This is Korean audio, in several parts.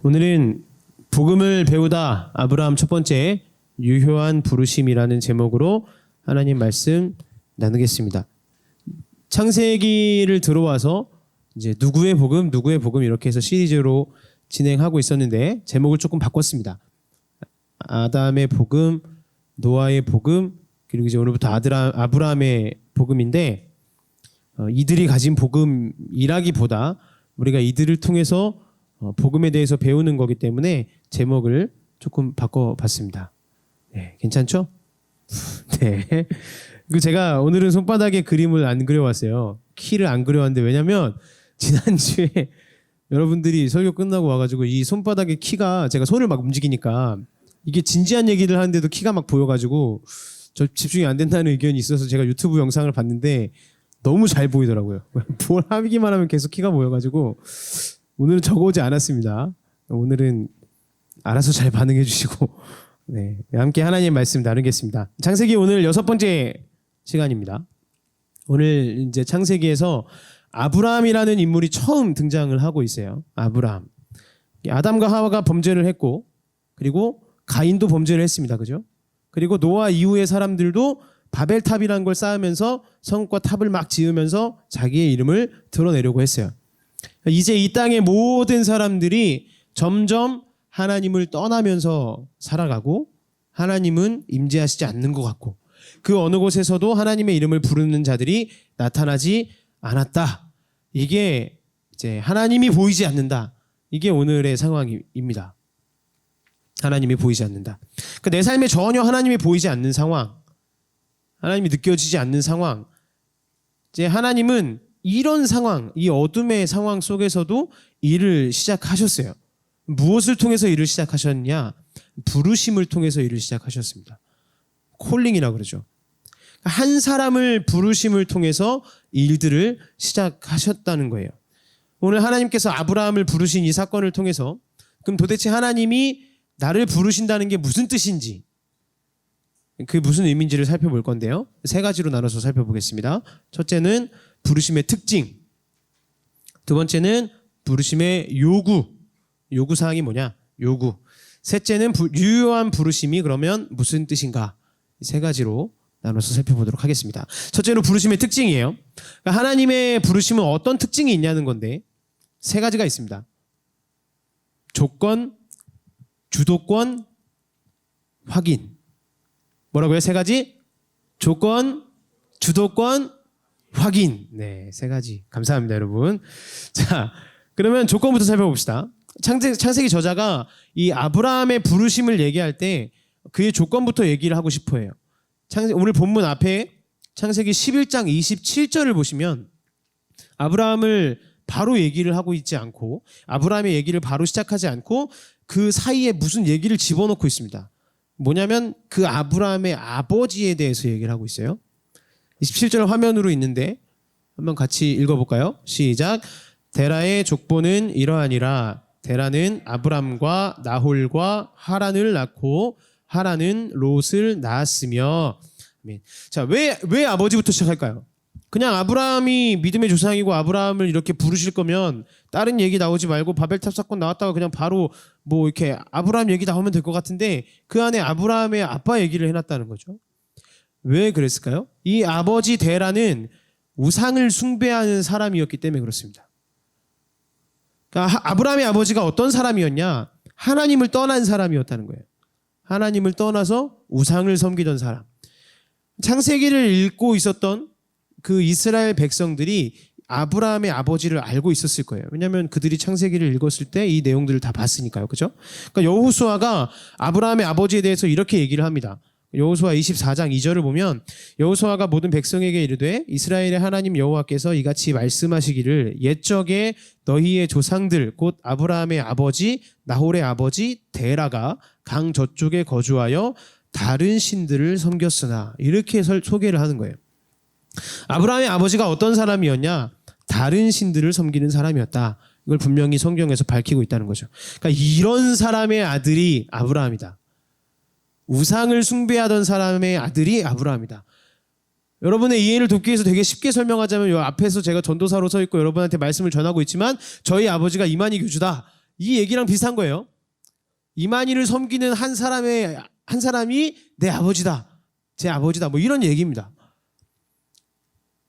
오늘은 복음을 배우다 아브라함 첫 번째 유효한 부르심이라는 제목으로 하나님 말씀 나누겠습니다. 창세기를 들어와서 이제 누구의 복음 이렇게 해서 시리즈로 진행하고 있었는데 제목을 조금 바꿨습니다. 아담의 복음, 노아의 복음, 그리고 이제 오늘부터 아브라함의 복음인데 이들이 가진 복음이라기보다 우리가 이들을 통해서 복음에 대해서 배우는 거기 때문에 제목을 조금 바꿔봤습니다. 네, 괜찮죠? 네. 그리고 제가 오늘은 손바닥에 그림을 안 그려왔어요. 키를 안 그려왔는데 왜냐면 지난주에 여러분들이 설교 끝나고 와가지고 이 손바닥에 키가 제가 손을 막 움직이니까 이게 진지한 얘기를 하는데도 키가 막 보여가지고 저 집중이 안 된다는 의견이 있어서 제가 유튜브 영상을 봤는데 너무 잘 보이더라고요. 뭘 하기만 하면 계속 키가 보여가지고 오늘은 적어오지 않았습니다. 오늘은 알아서 잘 반응해 주시고 네, 함께 하나님의 말씀 나누겠습니다. 창세기 오늘 6번째 시간입니다. 오늘 이제 창세기에서 아브라함이라는 인물이 처음 등장을 하고 있어요. 아브라함. 아담과 하와가 범죄를 했고 그리고 가인도 범죄를 했습니다. 그죠? 그리고 노아 이후의 사람들도 바벨탑이라는 걸 쌓으면서 성과 탑을 막 지으면서 자기의 이름을 드러내려고 했어요. 이제 이 땅의 모든 사람들이 점점 하나님을 떠나면서 살아가고 하나님은 임재하시지 않는 것 같고 그 어느 곳에서도 하나님의 이름을 부르는 자들이 나타나지 않았다. 이게 이제 하나님이 보이지 않는다. 이게 오늘의 상황입니다. 하나님이 보이지 않는다. 그러니까 내 삶에 전혀 하나님이 보이지 않는 상황, 하나님이 느껴지지 않는 상황. 이제 하나님은 이런 상황, 이 어둠의 상황 속에서도 일을 시작하셨어요. 무엇을 통해서 일을 시작하셨냐? 부르심을 통해서 일을 시작하셨습니다. 콜링이라고 그러죠. 한 사람을 부르심을 통해서 일들을 시작하셨다는 거예요. 오늘 하나님께서 아브라함을 부르신 이 사건을 통해서 그럼 도대체 하나님이 나를 부르신다는 게 무슨 뜻인지 그 무슨 의미인지를 살펴볼 건데요. 세 가지로 나눠서 살펴보겠습니다. 첫째는 부르심의 특징. 두 번째는 부르심의 요구사항이 뭐냐? 요구. 셋째는 유효한 부르심이 그러면 무슨 뜻인가? 세 가지로 나눠서 살펴보도록 하겠습니다. 첫째로 부르심의 특징이에요. 그러니까 하나님의 부르심은 어떤 특징이 있냐는 건데 세 가지가 있습니다. 조건, 주도권, 확인. 뭐라고요? 세 가지? 조건, 주도권, 확인. 네, 세 가지. 감사합니다, 여러분. 자, 그러면 조건부터 살펴봅시다. 창세기 저자가 이 아브라함의 부르심을 얘기할 때 그의 조건부터 얘기를 하고 싶어 해요. 오늘 본문 앞에 창세기 11장 27절을 보시면 아브라함을 바로 얘기를 하고 있지 않고 아브라함의 얘기를 바로 시작하지 않고 그 사이에 무슨 얘기를 집어넣고 있습니다. 뭐냐면 그 아브라함의 아버지에 대해서 얘기를 하고 있어요. 27절 화면으로 있는데 한번 같이 읽어볼까요? 시작. 데라의 족보는 이러하니라. 데라는 아브람과 나홀과 하란을 낳고 하란은 롯을 낳았으며. 자, 왜 아버지부터 시작할까요? 그냥 아브라함이 믿음의 조상이고 아브라함을 이렇게 부르실 거면 다른 얘기 나오지 말고 바벨탑 사건 나왔다가 그냥 바로 뭐 이렇게 아브라함 얘기 나오면 될 것 같은데 그 안에 아브라함의 아빠 얘기를 해놨다는 거죠. 왜 그랬을까요? 이 아버지 데라는 우상을 숭배하는 사람이었기 때문에 그렇습니다. 그러니까 아브라함의 아버지가 어떤 사람이었냐? 하나님을 떠난 사람이었다는 거예요. 하나님을 떠나서 우상을 섬기던 사람. 창세기를 읽고 있었던 그 이스라엘 백성들이 아브라함의 아버지를 알고 있었을 거예요. 왜냐하면 그들이 창세기를 읽었을 때 이 내용들을 다 봤으니까요. 그죠? 그러니까 여호수아가 아브라함의 아버지에 대해서 이렇게 얘기를 합니다. 여호수아 24장 2절을 보면 여호수아가 모든 백성에게 이르되 이스라엘의 하나님 여호와께서 이같이 말씀하시기를 옛적에 너희의 조상들 곧 아브라함의 아버지 나홀의 아버지 데라가 강 저쪽에 거주하여 다른 신들을 섬겼으나 이렇게 소개를 하는 거예요. 아브라함의 아버지가 어떤 사람이었냐? 다른 신들을 섬기는 사람이었다. 이걸 분명히 성경에서 밝히고 있다는 거죠. 그러니까 이런 사람의 아들이 아브라함이다. 우상을 숭배하던 사람의 아들이 아브라함이다. 여러분의 이해를 돕기 위해서 되게 쉽게 설명하자면 이 앞에서 제가 전도사로 서 있고 여러분한테 말씀을 전하고 있지만 저희 아버지가 이만희 교주다. 이 얘기랑 비슷한 거예요. 이만희를 섬기는 한 사람이 내 아버지다. 제 아버지다. 뭐 이런 얘기입니다.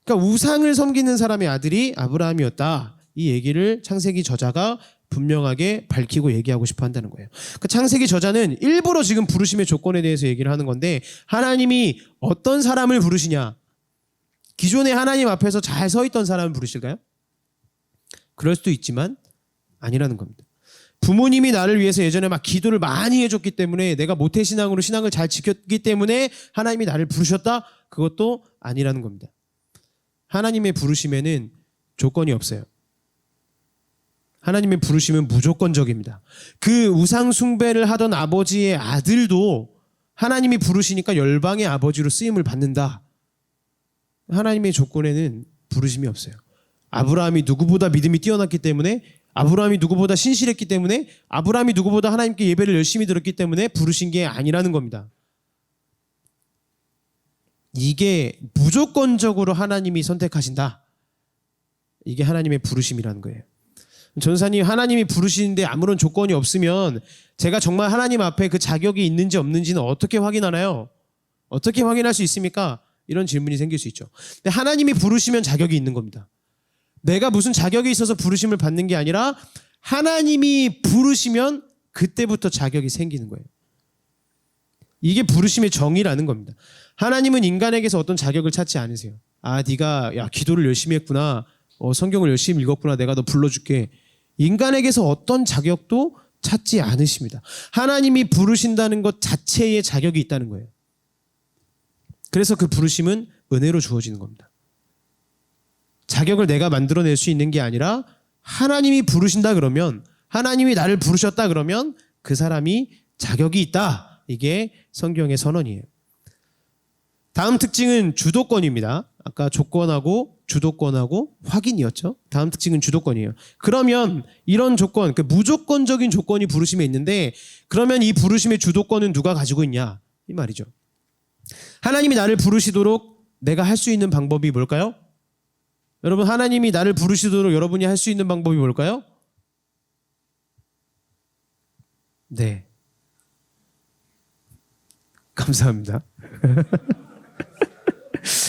그러니까 우상을 섬기는 사람의 아들이 아브라함이었다. 이 얘기를 창세기 저자가 분명하게 밝히고 얘기하고 싶어 한다는 거예요. 그러니까 창세기 저자는 일부러 지금 부르심의 조건에 대해서 얘기를 하는 건데 하나님이 어떤 사람을 부르시냐? 기존에 하나님 앞에서 잘 서 있던 사람을 부르실까요? 그럴 수도 있지만 아니라는 겁니다. 부모님이 나를 위해서 예전에 막 기도를 많이 해줬기 때문에 내가 모태신앙으로 신앙을 잘 지켰기 때문에 하나님이 나를 부르셨다? 그것도 아니라는 겁니다. 하나님의 부르심에는 조건이 없어요. 하나님의 부르심은 무조건적입니다. 그 우상 숭배를 하던 아버지의 아들도 하나님이 부르시니까 열방의 아버지로 쓰임을 받는다. 하나님의 조건에는 부르심이 없어요. 아브라함이 누구보다 믿음이 뛰어났기 때문에, 아브라함이 누구보다 신실했기 때문에, 아브라함이 누구보다 하나님께 예배를 열심히 드렸기 때문에 부르신 게 아니라는 겁니다. 이게 무조건적으로 하나님이 선택하신다. 이게 하나님의 부르심이라는 거예요. 전사님, 하나님이 부르시는데 아무런 조건이 없으면 제가 정말 하나님 앞에 그 자격이 있는지 없는지는 어떻게 확인하나요? 어떻게 확인할 수 있습니까? 이런 질문이 생길 수 있죠. 근데 하나님이 부르시면 자격이 있는 겁니다. 내가 무슨 자격이 있어서 부르심을 받는 게 아니라 하나님이 부르시면 그때부터 자격이 생기는 거예요. 이게 부르심의 정의라는 겁니다. 하나님은 인간에게서 어떤 자격을 찾지 않으세요. 아, 네가 기도를 열심히 했구나. 성경을 열심히 읽었구나. 내가 너 불러줄게. 인간에게서 어떤 자격도 찾지 않으십니다. 하나님이 부르신다는 것 자체에 자격이 있다는 거예요. 그래서 그 부르심은 은혜로 주어지는 겁니다. 자격을 내가 만들어낼 수 있는 게 아니라 하나님이 부르신다 그러면, 하나님이 나를 부르셨다 그러면 그 사람이 자격이 있다. 이게 성경의 선언이에요. 다음 특징은 주도권입니다. 아까 조건하고 주도권하고 확인이었죠. 다음 특징은 주도권이에요. 그러면 이런 조건, 그 무조건적인 조건이 부르심에 있는데 그러면 이 부르심의 주도권은 누가 가지고 있냐? 이 말이죠. 하나님이 나를 부르시도록 내가 할 수 있는 방법이 뭘까요? 여러분, 하나님이 나를 부르시도록 여러분이 할 수 있는 방법이 뭘까요? 네. 감사합니다.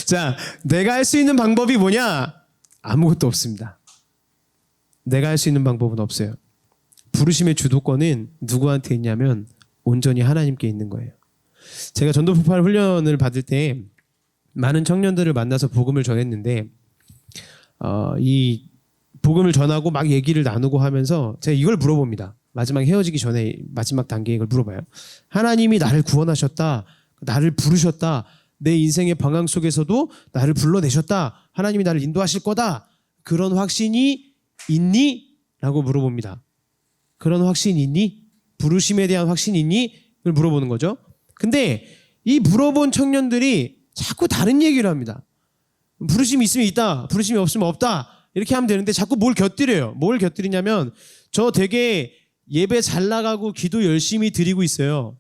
자, 내가 할 수 있는 방법이 뭐냐? 아무것도 없습니다. 내가 할 수 있는 방법은 없어요. 부르심의 주도권은 누구한테 있냐면 온전히 하나님께 있는 거예요. 제가 전도폭발 훈련을 받을 때 많은 청년들을 만나서 복음을 전했는데 이 복음을 전하고 막 얘기를 나누고 하면서 제가 이걸 물어봅니다. 마지막 헤어지기 전에 마지막 단계에 이걸 물어봐요. 하나님이 나를 구원하셨다. 나를 부르셨다. 내 인생의 방향 속에서도 나를 불러내셨다. 하나님이 나를 인도하실 거다. 그런 확신이 있니? 라고 물어봅니다. 그런 확신이 있니? 부르심에 대한 확신이 있니? 이걸 물어보는 거죠. 근데 이 물어본 청년들이 자꾸 다른 얘기를 합니다. 부르심이 있으면 있다. 부르심이 없으면 없다. 이렇게 하면 되는데 자꾸 뭘 곁들여요. 뭘 곁들이냐면 저 되게 예배 잘 나가고 기도 열심히 드리고 있어요.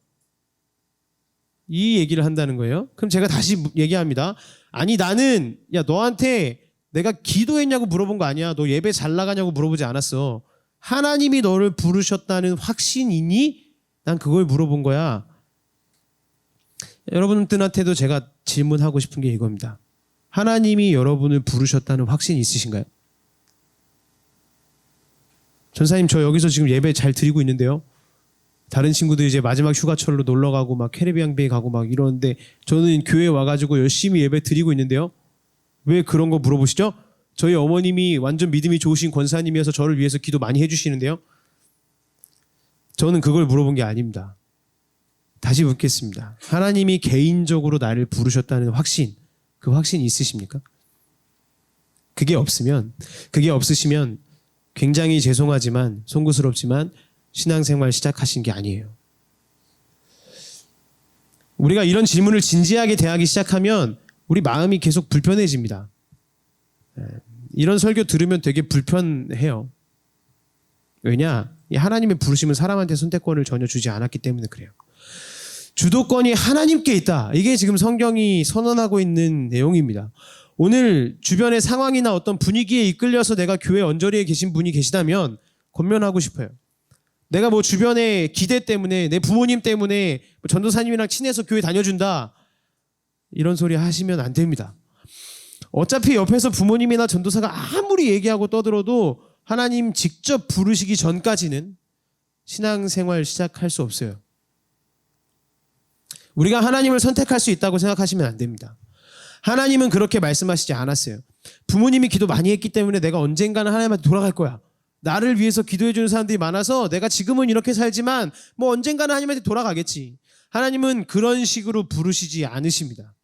이 얘기를 한다는 거예요. 그럼 제가 다시 얘기합니다. 아니, 나는 너한테 내가 기도했냐고 물어본 거 아니야. 너 예배 잘 나가냐고 물어보지 않았어. 하나님이 너를 부르셨다는 확신이니? 난 그걸 물어본 거야. 여러분들한테도 제가 질문하고 싶은 게 이겁니다. 하나님이 여러분을 부르셨다는 확신이 있으신가요? 전사님, 저 여기서 지금 예배 잘 드리고 있는데요. 다른 친구들 이제 마지막 휴가철로 놀러 가고 막 캐리비안 베이 가고 막 이러는데 저는 교회에 와가지고 열심히 예배 드리고 있는데요. 왜 그런 거 물어보시죠? 저희 어머님이 완전 믿음이 좋으신 권사님이어서 저를 위해서 기도 많이 해주시는데요. 저는 그걸 물어본 게 아닙니다. 다시 묻겠습니다. 하나님이 개인적으로 나를 부르셨다는 확신, 그 확신이 있으십니까? 그게 없으시면 굉장히 죄송하지만, 송구스럽지만 신앙생활 시작하신 게 아니에요. 우리가 이런 질문을 진지하게 대하기 시작하면 우리 마음이 계속 불편해집니다. 이런 설교 들으면 되게 불편해요. 왜냐? 이 하나님의 부르심은 사람한테 선택권을 전혀 주지 않았기 때문에 그래요. 주도권이 하나님께 있다. 이게 지금 성경이 선언하고 있는 내용입니다. 오늘 주변의 상황이나 어떤 분위기에 이끌려서 내가 교회 언저리에 계신 분이 계시다면 권면하고 싶어요. 내가 뭐 주변에 기대 때문에 내 부모님 때문에 전도사님이랑 친해서 교회 다녀준다. 이런 소리 하시면 안 됩니다. 어차피 옆에서 부모님이나 전도사가 아무리 얘기하고 떠들어도 하나님 직접 부르시기 전까지는 신앙생활 시작할 수 없어요. 우리가 하나님을 선택할 수 있다고 생각하시면 안 됩니다. 하나님은 그렇게 말씀하시지 않았어요. 부모님이 기도 많이 했기 때문에 내가 언젠가는 하나님한테 돌아갈 거야. 나를 위해서 기도해 주는 사람들이 많아서 내가 지금은 이렇게 살지만 뭐 언젠가는 하나님한테 돌아가겠지. 하나님은 그런 식으로 부르시지 않으십니다.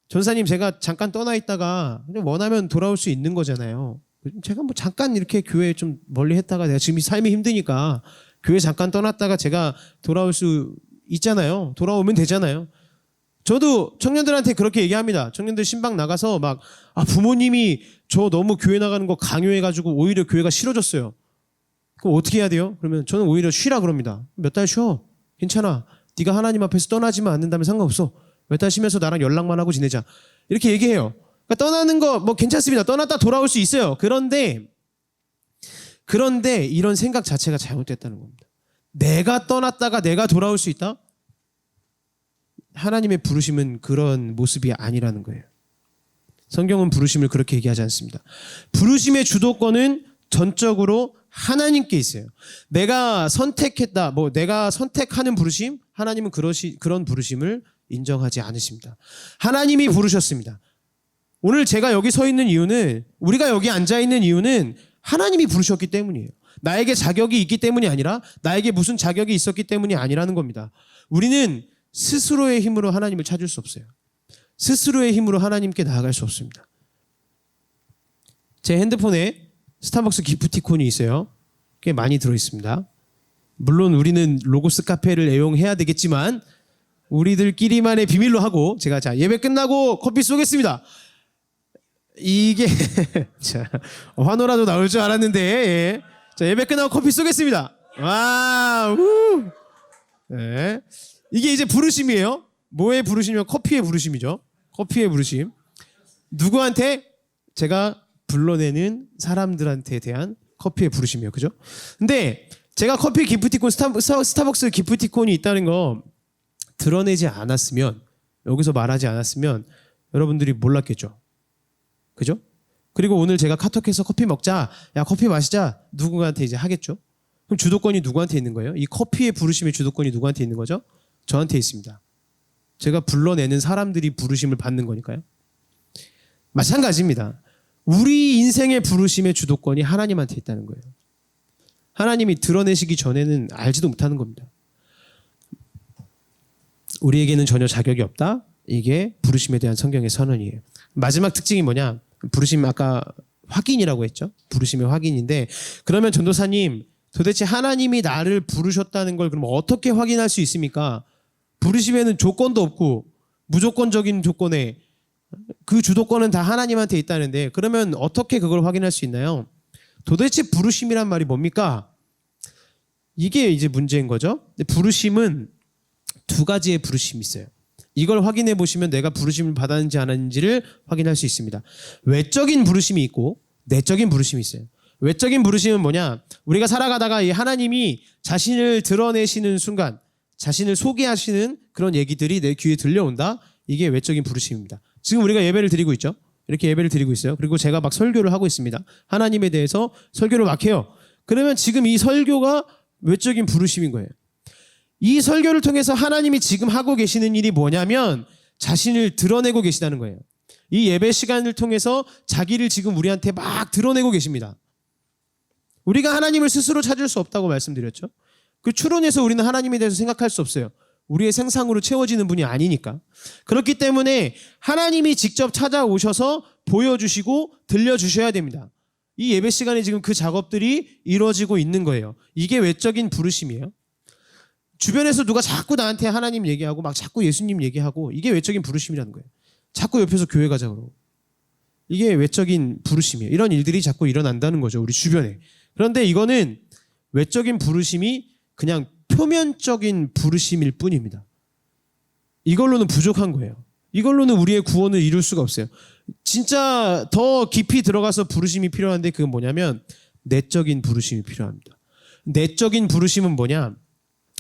전사님, 제가 잠깐 떠나 있다가 그냥 원하면 돌아올 수 있는 거잖아요. 제가 뭐 잠깐 이렇게 교회 좀 멀리 했다가 내가 지금 삶이 힘드니까 교회 잠깐 떠났다가 제가 돌아올 수 있잖아요. 돌아오면 되잖아요. 저도 청년들한테 그렇게 얘기합니다. 청년들 신방 나가서 막 부모님이 저 너무 교회 나가는 거 강요해가지고 오히려 교회가 싫어졌어요. 그럼 어떻게 해야 돼요? 그러면 저는 오히려 쉬라 그럽니다. 몇 달 쉬어. 괜찮아. 네가 하나님 앞에서 떠나지만 않는다면 상관없어. 몇 달 쉬면서 나랑 연락만 하고 지내자. 이렇게 얘기해요. 그러니까 떠나는 거 뭐 괜찮습니다. 떠났다 돌아올 수 있어요. 그런데 이런 생각 자체가 잘못됐다는 겁니다. 내가 떠났다가 내가 돌아올 수 있다? 하나님의 부르심은 그런 모습이 아니라는 거예요. 성경은 부르심을 그렇게 얘기하지 않습니다. 부르심의 주도권은 전적으로 하나님께 있어요. 내가 선택했다, 내가 선택하는 부르심, 하나님은 그런 부르심을 인정하지 않으십니다. 하나님이 부르셨습니다. 오늘 제가 여기 서 있는 이유는, 우리가 여기 앉아 있는 이유는 하나님이 부르셨기 때문이에요. 나에게 자격이 있기 때문이 아니라, 나에게 무슨 자격이 있었기 때문이 아니라는 겁니다. 우리는 스스로의 힘으로 하나님을 찾을 수 없어요. 스스로의 힘으로 하나님께 나아갈 수 없습니다. 제 핸드폰에 스타벅스 기프티콘이 있어요. 꽤 많이 들어있습니다. 물론 우리는 로고스 카페를 애용해야 되겠지만 우리들끼리만의 비밀로 하고, 제가 예배 끝나고 커피 쏘겠습니다. 이게 자, 환호라도 나올 줄 알았는데, 예. 자, 예배 끝나고 커피 쏘겠습니다. 와, 네. 이게 이제 부르심이에요. 뭐의 부르심이면 커피의 부르심이죠. 커피의 부르심. 누구한테? 제가 불러내는 사람들한테 대한 커피의 부르심이에요. 그죠? 근데 제가 커피 기프티콘, 스타벅스 기프티콘이 있다는 거 드러내지 않았으면, 여기서 말하지 않았으면 여러분들이 몰랐겠죠. 그죠? 그리고 오늘 제가 카톡해서 커피 먹자, 야 커피 마시자, 누군가한테 이제 하겠죠. 그럼 주도권이 누구한테 있는 거예요? 이 커피의 부르심의 주도권이 누구한테 있는 거죠? 저한테 있습니다. 제가 불러내는 사람들이 부르심을 받는 거니까요. 마찬가지입니다. 우리 인생의 부르심의 주도권이 하나님한테 있다는 거예요. 하나님이 드러내시기 전에는 알지도 못하는 겁니다. 우리에게는 전혀 자격이 없다. 이게 부르심에 대한 성경의 선언이에요. 마지막 특징이 뭐냐? 부르심, 아까 확인이라고 했죠. 부르심의 확인인데, 그러면 전도사님, 도대체 하나님이 나를 부르셨다는 걸 그럼 어떻게 확인할 수 있습니까? 부르심에는 조건도 없고 무조건적인 조건에 그 주도권은 다 하나님한테 있다는데, 그러면 어떻게 그걸 확인할 수 있나요? 도대체 부르심이란 말이 뭡니까? 이게 이제 문제인 거죠. 부르심은 두 가지의 부르심이 있어요. 이걸 확인해 보시면 내가 부르심을 받았는지 안 했는지를 확인할 수 있습니다. 외적인 부르심이 있고 내적인 부르심이 있어요. 외적인 부르심은 뭐냐? 우리가 살아가다가 이 하나님이 자신을 드러내시는 순간, 자신을 소개하시는 그런 얘기들이 내 귀에 들려온다. 이게 외적인 부르심입니다. 지금 우리가 예배를 드리고 있죠. 이렇게 예배를 드리고 있어요. 그리고 제가 막 설교를 하고 있습니다. 하나님에 대해서 설교를 막 해요. 그러면 지금 이 설교가 외적인 부르심인 거예요. 이 설교를 통해서 하나님이 지금 하고 계시는 일이 뭐냐면 자신을 드러내고 계시다는 거예요. 이 예배 시간을 통해서 자기를 지금 우리한테 막 드러내고 계십니다. 우리가 하나님을 스스로 찾을 수 없다고 말씀드렸죠. 그 추론에서 우리는 하나님에 대해서 생각할 수 없어요. 우리의 생상으로 채워지는 분이 아니니까. 그렇기 때문에 하나님이 직접 찾아오셔서 보여주시고 들려주셔야 됩니다. 이 예배 시간에 지금 그 작업들이 이루어지고 있는 거예요. 이게 외적인 부르심이에요. 주변에서 누가 자꾸 나한테 하나님 얘기하고 막 자꾸 예수님 얘기하고, 이게 외적인 부르심이라는 거예요. 자꾸 옆에서 교회 가자 그러고. 이게 외적인 부르심이에요. 이런 일들이 자꾸 일어난다는 거죠, 우리 주변에. 그런데 이거는 외적인 부르심이 그냥 표면적인 부르심일 뿐입니다. 이걸로는 부족한 거예요. 이걸로는 우리의 구원을 이룰 수가 없어요. 진짜 더 깊이 들어가서 부르심이 필요한데, 그건 뭐냐면 내적인 부르심이 필요합니다. 내적인 부르심은 뭐냐?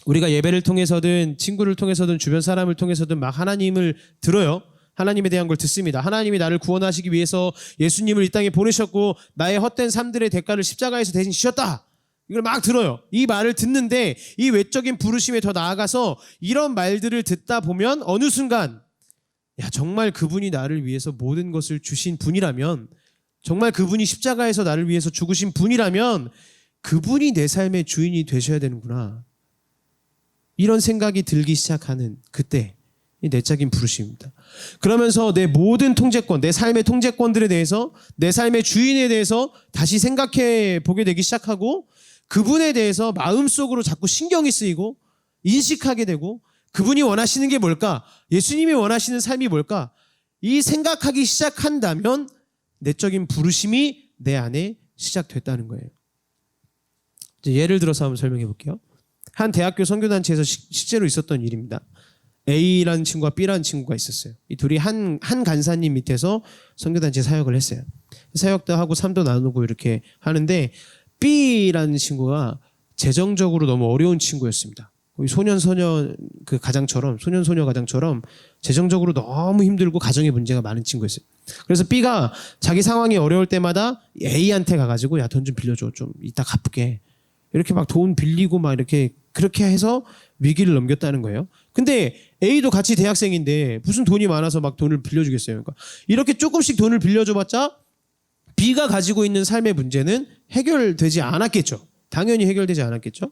우리가 예배를 통해서든 친구를 통해서든 주변 사람을 통해서든 막 하나님을 들어요. 하나님에 대한 걸 듣습니다. 하나님이 나를 구원하시기 위해서 예수님을 이 땅에 보내셨고 나의 헛된 삶들의 대가를 십자가에서 대신 지셨다. 이걸 막 들어요. 이 말을 듣는데 이 외적인 부르심에 더 나아가서 이런 말들을 듣다 보면 어느 순간 야, 정말 그분이 나를 위해서 모든 것을 주신 분이라면, 정말 그분이 십자가에서 나를 위해서 죽으신 분이라면 그분이 내 삶의 주인이 되셔야 되는구나. 이런 생각이 들기 시작하는 그때 이 내적인 부르심입니다. 그러면서 내 모든 통제권, 내 삶의 통제권들에 대해서, 내 삶의 주인에 대해서 다시 생각해 보게 되기 시작하고 그분에 대해서 마음속으로 자꾸 신경이 쓰이고 인식하게 되고 그분이 원하시는 게 뭘까? 예수님이 원하시는 삶이 뭘까? 이 생각하기 시작한다면 내적인 부르심이 내 안에 시작됐다는 거예요. 이제 예를 들어서 한번 설명해 볼게요. 한 대학교 선교단체에서 실제로 있었던 일입니다. A라는 친구와 B라는 친구가 있었어요. 이 둘이 한 간사님 밑에서 선교단체 사역을 했어요. 사역도 하고 삶도 나누고 이렇게 하는데 B라는 친구가 재정적으로 너무 어려운 친구였습니다. 소년소녀 그 가장처럼, 소년소녀 가장처럼 재정적으로 너무 힘들고 가정에 문제가 많은 친구였어요. 그래서 B가 자기 상황이 어려울 때마다 A한테 가가지고 야, 돈 좀 빌려줘. 좀 이따 갚을게. 이렇게 막 돈 빌리고 막 이렇게 그렇게 해서 위기를 넘겼다는 거예요. 근데 A도 같이 대학생인데 무슨 돈이 많아서 막 돈을 빌려주겠어요. 그러니까 이렇게 조금씩 돈을 빌려줘봤자 B가 가지고 있는 삶의 문제는 해결되지 않았겠죠. 당연히 해결되지 않았겠죠.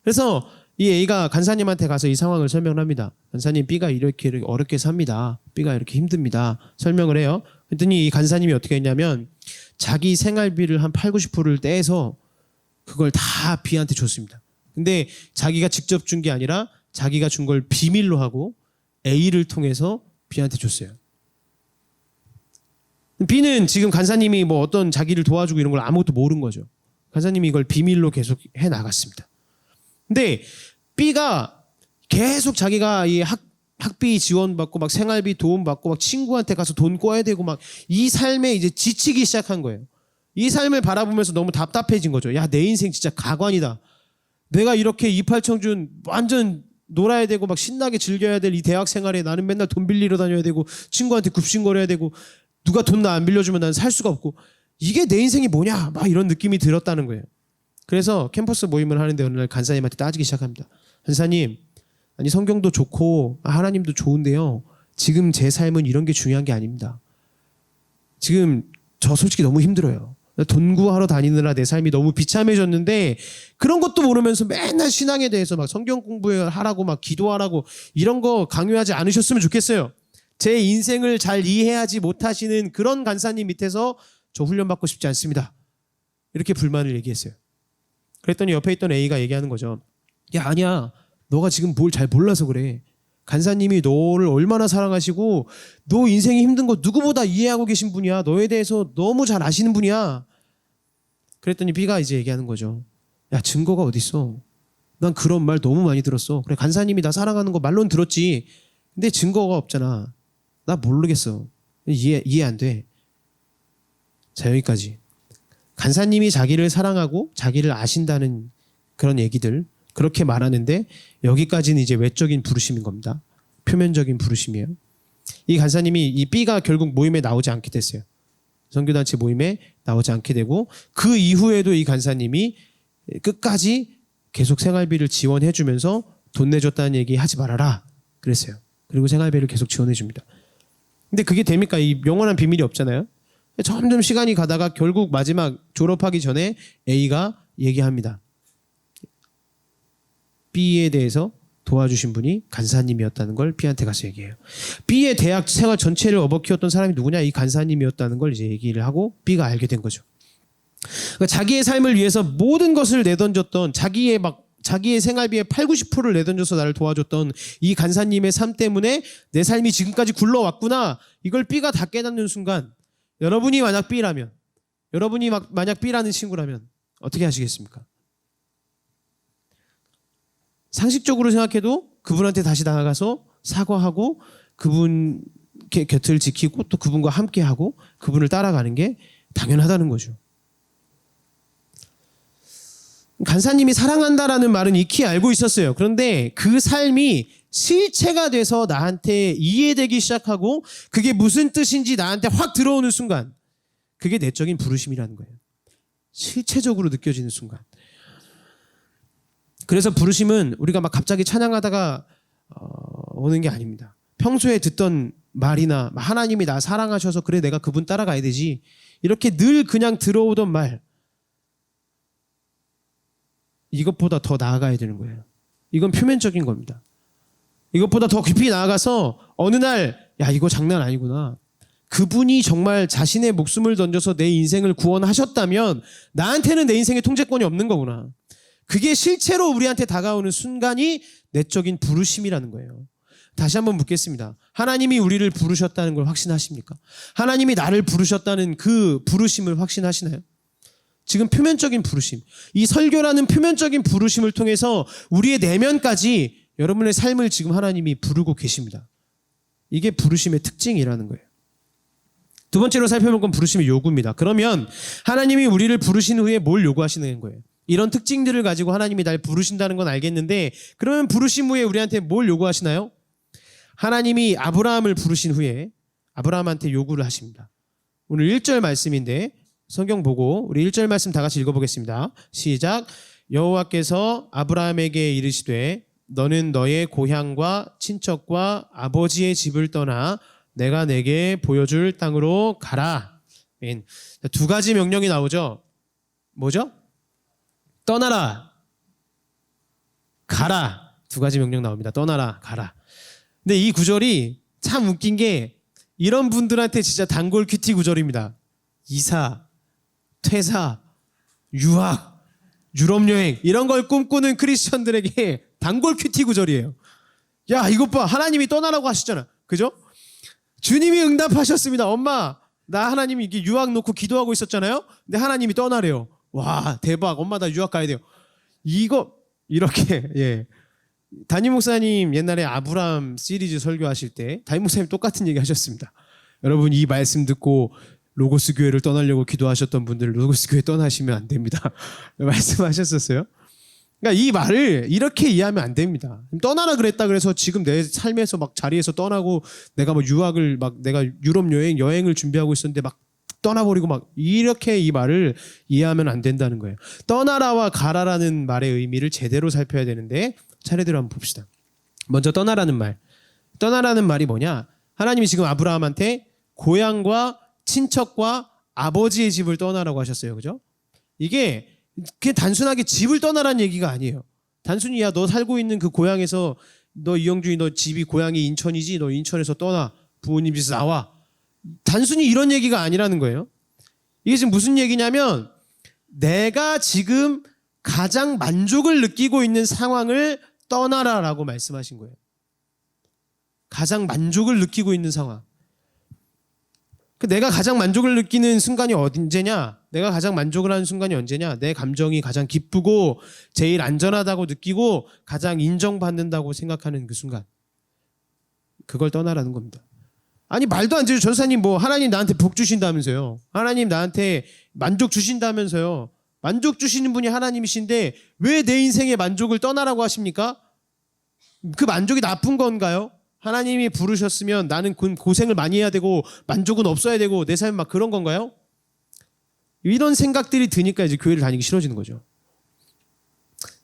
그래서 이 A가 간사님한테 가서 이 상황을 설명을 합니다. 간사님, B가 이렇게 어렵게 삽니다. B가 이렇게 힘듭니다. 설명을 해요. 그랬더니 이 간사님이 어떻게 했냐면 자기 생활비를 한 8, 90%를 떼서 그걸 다 B한테 줬습니다. 근데 자기가 직접 준 게 아니라 자기가 준 걸 비밀로 하고 A를 통해서 B한테 줬어요. B는 지금 간사님이 뭐 어떤 자기를 도와주고 이런 걸 아무것도 모르는 거죠. 간사님이 이걸 비밀로 계속 해 나갔습니다. 근데 B가 계속 자기가 이 학비 지원받고 막 생활비 도움받고 막 친구한테 가서 돈 꿔야 되고 막 이 삶에 이제 지치기 시작한 거예요. 이 삶을 바라보면서 너무 답답해진 거죠. 야, 내 인생 진짜 가관이다. 내가 이렇게 이팔청춘 완전 놀아야 되고 막 신나게 즐겨야 될 이 대학 생활에 나는 맨날 돈 빌리러 다녀야 되고 친구한테 굽신거려야 되고 누가 돈 나 안 빌려주면 난 살 수가 없고 이게 내 인생이 뭐냐 막 이런 느낌이 들었다는 거예요. 그래서 캠퍼스 모임을 하는데 어느 날 간사님한테 따지기 시작합니다. 간사님, 아니 성경도 좋고 하나님도 좋은데요. 지금 제 삶은 이런 게 중요한 게 아닙니다. 지금 저 솔직히 너무 힘들어요. 돈 구하러 다니느라 내 삶이 너무 비참해졌는데 그런 것도 모르면서 맨날 신앙에 대해서 막 성경 공부하라고 막 기도하라고 이런 거 강요하지 않으셨으면 좋겠어요. 제 인생을 잘 이해하지 못하시는 그런 간사님 밑에서 저 훈련받고 싶지 않습니다. 이렇게 불만을 얘기했어요. 그랬더니 옆에 있던 A가 얘기하는 거죠. 야, 아니야. 너가 지금 뭘 잘 몰라서 그래. 간사님이 너를 얼마나 사랑하시고 너 인생이 힘든 거 누구보다 이해하고 계신 분이야. 너에 대해서 너무 잘 아시는 분이야. 그랬더니 B가 이제 얘기하는 거죠. 야, 증거가 어딨어. 난 그런 말 너무 많이 들었어. 그래, 간사님이 나 사랑하는 거 말로는 들었지. 근데 증거가 없잖아. 나 모르겠어. 이해 안 돼. 자, 여기까지. 간사님이 자기를 사랑하고 자기를 아신다는 그런 얘기들 그렇게 말하는데 여기까지는 이제 외적인 부르심인 겁니다. 표면적인 부르심이에요. 이 간사님이 이 B가 결국 모임에 나오지 않게 됐어요. 선교단체 모임에 나오지 않게 되고 그 이후에도 이 간사님이 끝까지 계속 생활비를 지원해 주면서 돈 내줬다는 얘기 하지 말아라 그랬어요. 그리고 생활비를 계속 지원해 줍니다. 근데 그게 됩니까? 이 영원한 비밀이 없잖아요. 점점 시간이 가다가 결국 마지막 졸업하기 전에 A가 얘기합니다. B에 대해서 도와주신 분이 간사님이었다는 걸 B한테 가서 얘기해요. B의 대학 생활 전체를 업어키웠던 사람이 누구냐? 이 간사님이었다는 걸 이제 얘기를 하고 B가 알게 된 거죠. 그러니까 자기의 삶을 위해서 모든 것을 내던졌던 자기의 생활비의 8, 90%를 내던져서 나를 도와줬던 이 간사님의 삶 때문에 내 삶이 지금까지 굴러왔구나. 이걸 B가 다 깨닫는 순간 여러분이 만약 B라면 여러분이 만약 B라는 친구라면 어떻게 하시겠습니까? 상식적으로 생각해도 그분한테 다시 나아가서 사과하고 그분 곁을 지키고 또 그분과 함께하고 그분을 따라가는 게 당연하다는 거죠. 간사님이 사랑한다라는 말은 익히 알고 있었어요. 그런데 그 삶이 실체가 돼서 나한테 이해되기 시작하고 그게 무슨 뜻인지 나한테 확 들어오는 순간, 그게 내적인 부르심이라는 거예요. 실체적으로 느껴지는 순간. 그래서 부르심은 우리가 막 갑자기 찬양하다가 오는 게 아닙니다. 평소에 듣던 말이나 하나님이 나 사랑하셔서 그래 내가 그분 따라가야 되지, 이렇게 늘 그냥 들어오던 말, 이것보다 더 나아가야 되는 거예요. 이건 표면적인 겁니다. 이것보다 더 깊이 나아가서 어느 날 야 이거 장난 아니구나, 그분이 정말 자신의 목숨을 던져서 내 인생을 구원하셨다면 나한테는 내 인생의 통제권이 없는 거구나, 그게 실체로 우리한테 다가오는 순간이 내적인 부르심이라는 거예요. 다시 한번 묻겠습니다. 하나님이 우리를 부르셨다는 걸 확신하십니까? 하나님이 나를 부르셨다는 그 부르심을 확신하시나요? 지금 표면적인 부르심, 이 설교라는 표면적인 부르심을 통해서 우리의 내면까지 여러분의 삶을 지금 하나님이 부르고 계십니다. 이게 부르심의 특징이라는 거예요. 두 번째로 살펴볼 건 부르심의 요구입니다. 그러면 하나님이 우리를 부르신 후에 뭘 요구하시는 거예요? 이런 특징들을 가지고 하나님이 날 부르신다는 건 알겠는데, 그러면 부르심 후에 우리한테 뭘 요구하시나요? 하나님이 아브라함을 부르신 후에 아브라함한테 요구를 하십니다. 오늘 1절 말씀인데 성경 보고 우리 1절 말씀 다 같이 읽어보겠습니다. 시작. 여호와께서 아브라함에게 이르시되 너는 너의 고향과 친척과 아버지의 집을 떠나 내가 내게 보여줄 땅으로 가라. 두 가지 명령이 나오죠. 뭐죠? 떠나라, 가라. 두 가지 명령 나옵니다. 떠나라, 가라. 근데 이 구절이 참 웃긴 게 이런 분들한테 진짜 단골 큐티 구절입니다. 이사, 퇴사, 유학, 유럽 여행 이런 걸 꿈꾸는 크리스천들에게 단골 큐티 구절이에요. 야 이것 봐, 하나님이 떠나라고 하셨잖아, 그죠? 주님이 응답하셨습니다. 엄마 나 하나님이 이게 유학 놓고 기도하고 있었잖아요. 근데 하나님이 떠나래요. 와 대박, 엄마 나 유학 가야 돼요. 이거 이렇게 예. 담임 목사님 옛날에 아브라함 시리즈 설교하실 때 담임 목사님 똑같은 얘기 하셨습니다. 여러분 이 말씀 듣고 로고스 교회를 떠나려고 기도하셨던 분들 로고스 교회 떠나시면 안 됩니다. 말씀하셨었어요. 그러니까 이 말을 이렇게 이해하면 안 됩니다. 떠나라 그랬다 그래서 지금 내 삶에서 막 자리에서 떠나고 내가 뭐 유학을 막 내가 유럽 여행을 준비하고 있었는데 막 떠나버리고 막 이렇게 이 말을 이해하면 안 된다는 거예요. 떠나라와 가라라는 말의 의미를 제대로 살펴야 되는데 차례대로 한번 봅시다. 먼저 떠나라는 말. 떠나라는 말이 뭐냐? 하나님이 지금 아브라함한테 고향과 친척과 아버지의 집을 떠나라고 하셨어요. 그죠? 이게 그냥 단순하게 집을 떠나라는 얘기가 아니에요. 단순히 야 너 살고 있는 그 고향에서 너 이영준이 너 집이 고향이 인천이지, 너 인천에서 떠나, 부모님 집에서 나와. 단순히 이런 얘기가 아니라는 거예요. 이게 지금 무슨 얘기냐면 내가 지금 가장 만족을 느끼고 있는 상황을 떠나라라고 말씀하신 거예요. 가장 만족을 느끼고 있는 상황. 내가 가장 만족을 느끼는 순간이 언제냐? 내가 가장 만족을 하는 순간이 언제냐? 내 감정이 가장 기쁘고 제일 안전하다고 느끼고 가장 인정받는다고 생각하는 그 순간. 그걸 떠나라는 겁니다. 아니 말도 안 되죠. 전사님 뭐 하나님 나한테 복 주신다면서요. 하나님 나한테 만족 주신다면서요. 만족 주시는 분이 하나님이신데 왜 내 인생의 만족을 떠나라고 하십니까? 그 만족이 나쁜 건가요? 하나님이 부르셨으면 나는 고생을 많이 해야 되고 만족은 없어야 되고 내 삶 막 그런 건가요? 이런 생각들이 드니까 이제 교회를 다니기 싫어지는 거죠.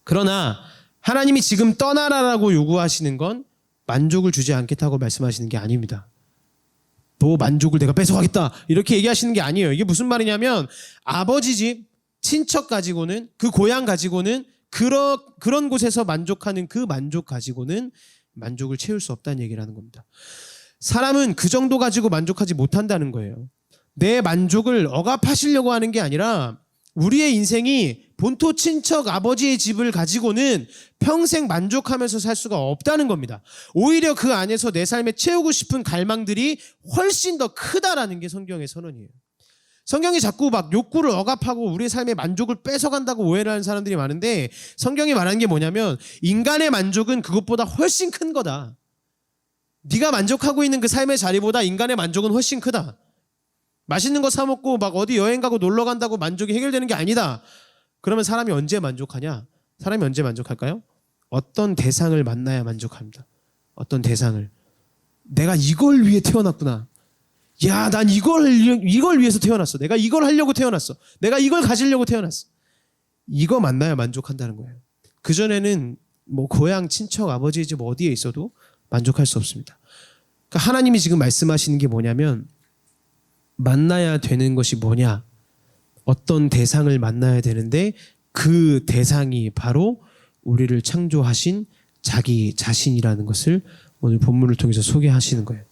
그러나 하나님이 지금 떠나라라고 요구하시는 건 만족을 주지 않겠다고 말씀하시는 게 아닙니다. 너 만족을 내가 뺏어가겠다 이렇게 얘기하시는 게 아니에요. 이게 무슨 말이냐면 아버지 집, 친척 가지고는, 그 고향 가지고는, 그런 곳에서 만족하는 그 만족 가지고는 만족을 채울 수 없다는 얘기를 하는 겁니다. 사람은 그 정도 가지고 만족하지 못한다는 거예요. 내 만족을 억압하시려고 하는 게 아니라 우리의 인생이 본토 친척 아버지의 집을 가지고는 평생 만족하면서 살 수가 없다는 겁니다. 오히려 그 안에서 내 삶에 채우고 싶은 갈망들이 훨씬 더 크다라는 게 성경의 선언이에요. 성경이 자꾸 막 욕구를 억압하고 우리의 삶의 만족을 뺏어간다고 오해를 하는 사람들이 많은데 성경이 말하는 게 뭐냐면 인간의 만족은 그것보다 훨씬 큰 거다. 네가 만족하고 있는 그 삶의 자리보다 인간의 만족은 훨씬 크다. 맛있는 거 사 먹고 막 어디 여행 가고 놀러 간다고 만족이 해결되는 게 아니다. 그러면 사람이 언제 만족하냐? 사람이 언제 만족할까요? 어떤 대상을 만나야 만족합니다. 어떤 대상을. 내가 이걸 위해 태어났구나. 야, 난 이걸 위해서 태어났어. 내가 이걸 하려고 태어났어. 내가 이걸 가지려고 태어났어. 이거 만나야 만족한다는 거예요. 그전에는 뭐 고향, 친척, 아버지 집 어디에 있어도 만족할 수 없습니다. 그러니까 하나님이 지금 말씀하시는 게 뭐냐면 만나야 되는 것이 뭐냐? 어떤 대상을 만나야 되는데 그 대상이 바로 우리를 창조하신 자기 자신이라는 것을 오늘 본문을 통해서 소개하시는 거예요.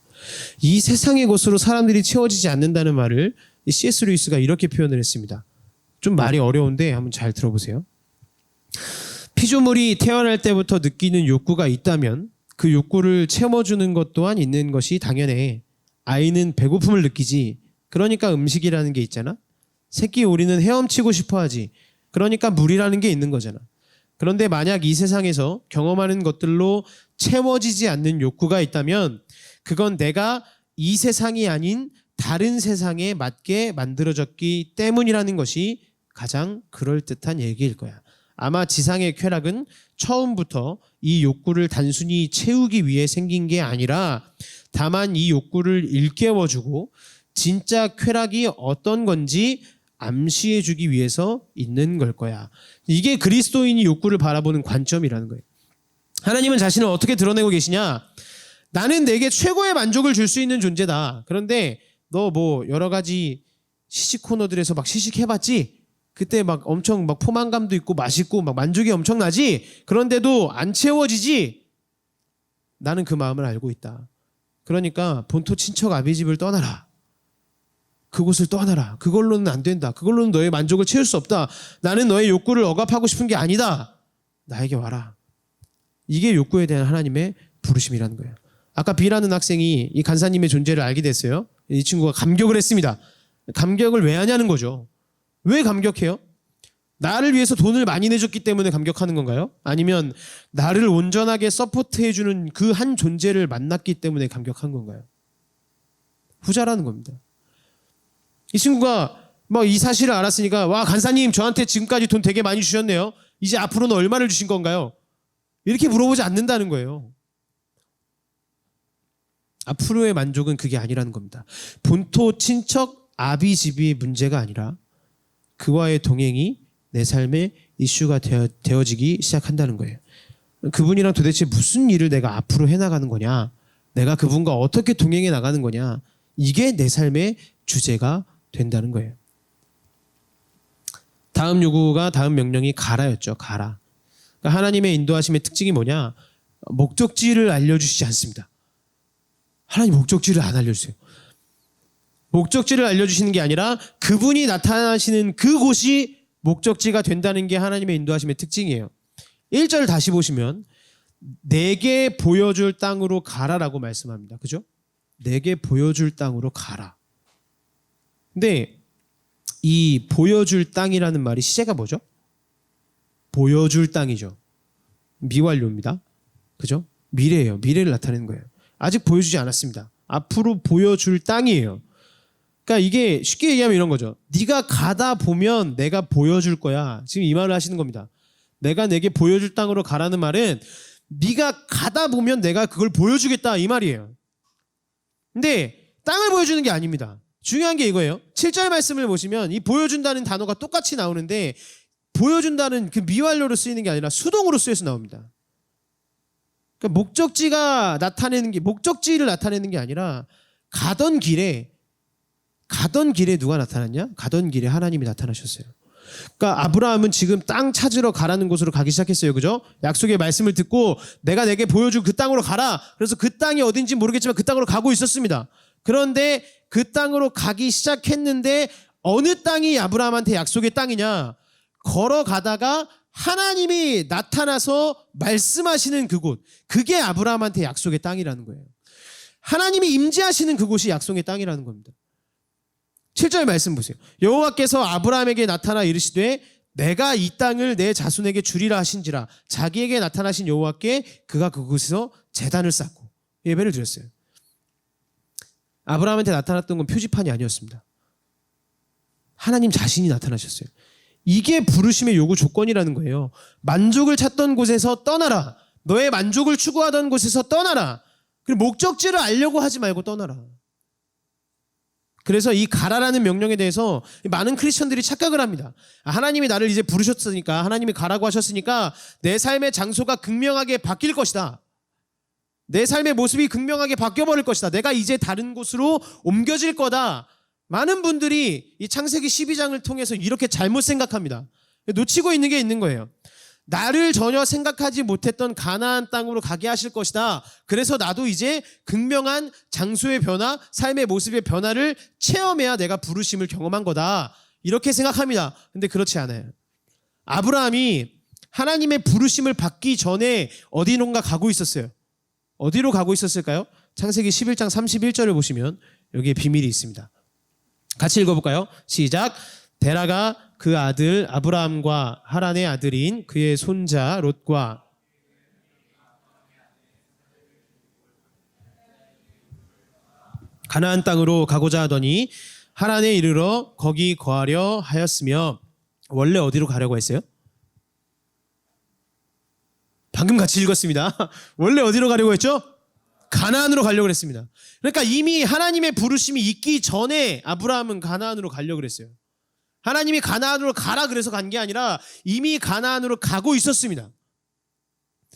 이 세상의 것으로 사람들이 채워지지 않는다는 말을 C.S. 루이스가 이렇게 표현을 했습니다. 좀 말이 어려운데 한번 잘 들어보세요. 피조물이 태어날 때부터 느끼는 욕구가 있다면 그 욕구를 채워주는 것 또한 있는 것이 당연해. 아이는 배고픔을 느끼지. 그러니까 음식이라는 게 있잖아. 새끼 오리는 헤엄치고 싶어하지. 그러니까 물이라는 게 있는 거잖아. 그런데 만약 이 세상에서 경험하는 것들로 채워지지 않는 욕구가 있다면 그건 내가 이 세상이 아닌 다른 세상에 맞게 만들어졌기 때문이라는 것이 가장 그럴듯한 얘기일 거야. 아마 지상의 쾌락은 처음부터 이 욕구를 단순히 채우기 위해 생긴 게 아니라 다만 이 욕구를 일깨워주고 진짜 쾌락이 어떤 건지 암시해주기 위해서 있는 걸 거야. 이게 그리스도인이 욕구를 바라보는 관점이라는 거예요. 하나님은 자신을 어떻게 드러내고 계시냐? 나는 내게 최고의 만족을 줄 수 있는 존재다. 그런데 너 뭐 여러 가지 시식 코너들에서 막 시식해봤지? 그때 막 엄청 막 포만감도 있고 맛있고 막 만족이 엄청나지? 그런데도 안 채워지지? 나는 그 마음을 알고 있다. 그러니까 본토 친척 아비집을 떠나라. 그곳을 떠나라. 그걸로는 안 된다. 그걸로는 너의 만족을 채울 수 없다. 나는 너의 욕구를 억압하고 싶은 게 아니다. 나에게 와라. 이게 욕구에 대한 하나님의 부르심이라는 거예요. 아까 B라는 학생이 이 간사님의 존재를 알게 됐어요. 이 친구가 감격을 했습니다. 감격을 왜 하냐는 거죠. 왜 감격해요? 나를 위해서 돈을 많이 내줬기 때문에 감격하는 건가요? 아니면 나를 온전하게 서포트해주는 그 한 존재를 만났기 때문에 감격한 건가요? 후자라는 겁니다. 이 친구가 뭐 이 사실을 알았으니까 와 간사님 저한테 지금까지 돈 되게 많이 주셨네요. 이제 앞으로는 얼마를 주신 건가요? 이렇게 물어보지 않는다는 거예요. 앞으로의 만족은 그게 아니라는 겁니다. 본토 친척 아비 집이 문제가 아니라 그와의 동행이 내 삶의 이슈가 되어지기 시작한다는 거예요. 그분이랑 도대체 무슨 일을 내가 앞으로 해나가는 거냐? 내가 그분과 어떻게 동행해 나가는 거냐? 이게 내 삶의 주제가 된다는 거예요. 다음 요구가 다음 명령이 가라였죠. 가라. 그러니까 하나님의 인도하심의 특징이 뭐냐? 목적지를 알려주시지 않습니다. 하나님 목적지를 안 알려주세요. 목적지를 알려주시는 게 아니라 그분이 나타나시는 그곳이 목적지가 된다는 게 하나님의 인도하심의 특징이에요. 1절 다시 보시면 내게 보여줄 땅으로 가라라고 말씀합니다. 그죠? 내게 보여줄 땅으로 가라. 근데 이 보여줄 땅이라는 말이 시제가 뭐죠? 보여줄 땅이죠. 미완료입니다. 그죠? 미래예요. 미래를 나타내는 거예요. 아직 보여주지 않았습니다. 앞으로 보여줄 땅이에요. 그러니까 이게 쉽게 얘기하면 이런 거죠. 네가 가다 보면 내가 보여줄 거야. 지금 이 말을 하시는 겁니다. 내가 내게 보여줄 땅으로 가라는 말은 네가 가다 보면 내가 그걸 보여주겠다 이 말이에요. 근데 땅을 보여주는 게 아닙니다. 중요한 게 이거예요. 7절 말씀을 보시면 이 보여준다는 단어가 똑같이 나오는데 보여준다는 그 미완료로 쓰이는 게 아니라 수동으로 쓰여서 나옵니다. 그러니까 목적지를 나타내는 게 아니라 가던 길에 누가 나타났냐? 가던 길에 하나님이 나타나셨어요. 그러니까 아브라함은 지금 땅 찾으러 가라는 곳으로 가기 시작했어요. 그죠? 약속의 말씀을 듣고 내가 내게 보여줄 그 땅으로 가라. 그래서 그 땅이 어딘지 모르겠지만 그 땅으로 가고 있었습니다. 그런데 그 땅으로 가기 시작했는데 어느 땅이 아브라함한테 약속의 땅이냐? 걸어가다가 하나님이 나타나서 말씀하시는 그곳, 그게 아브라함한테 약속의 땅이라는 거예요. 하나님이 임재하시는 그곳이 약속의 땅이라는 겁니다. 7절 말씀 보세요. 여호와께서 아브라함에게 나타나 이르시되 내가 이 땅을 내 자손에게 주리라 하신지라. 자기에게 나타나신 여호와께 그가 그곳에서 제단을 쌓고 예배를 드렸어요. 아브라함한테 나타났던 건 표지판이 아니었습니다. 하나님 자신이 나타나셨어요. 이게 부르심의 요구 조건이라는 거예요. 만족을 찾던 곳에서 떠나라. 너의 만족을 추구하던 곳에서 떠나라. 그리고 목적지를 알려고 하지 말고 떠나라. 그래서 이 가라라는 명령에 대해서 많은 크리스천들이 착각을 합니다. 하나님이 나를 이제 부르셨으니까, 하나님이 가라고 하셨으니까 내 삶의 장소가 극명하게 바뀔 것이다. 내 삶의 모습이 극명하게 바뀌어버릴 것이다. 내가 이제 다른 곳으로 옮겨질 거다. 많은 분들이 이 창세기 12장을 통해서 이렇게 잘못 생각합니다. 놓치고 있는 게 있는 거예요. 나를 전혀 생각하지 못했던 가나안 땅으로 가게 하실 것이다. 그래서 나도 이제 극명한 장소의 변화, 삶의 모습의 변화를 체험해야 내가 부르심을 경험한 거다. 이렇게 생각합니다. 근데 그렇지 않아요. 아브라함이 하나님의 부르심을 받기 전에 어디론가 가고 있었어요. 어디로 가고 있었을까요? 창세기 11장 31절을 보시면 여기에 비밀이 있습니다. 같이 읽어볼까요? 시작. 데라가 그 아들 아브라함과 하란의 아들인 그의 손자 롯과 가나안 땅으로 가고자 하더니 하란에 이르러 거기 거하려 하였으며. 원래 어디로 가려고 했어요? 방금 같이 읽었습니다. 원래 어디로 가려고 했죠? 가나안으로 가려고 했습니다. 그러니까 이미 하나님의 부르심이 있기 전에 아브라함은 가나안으로 가려고 그랬어요. 하나님이 가나안으로 가라 그래서 간 게 아니라 이미 가나안으로 가고 있었습니다.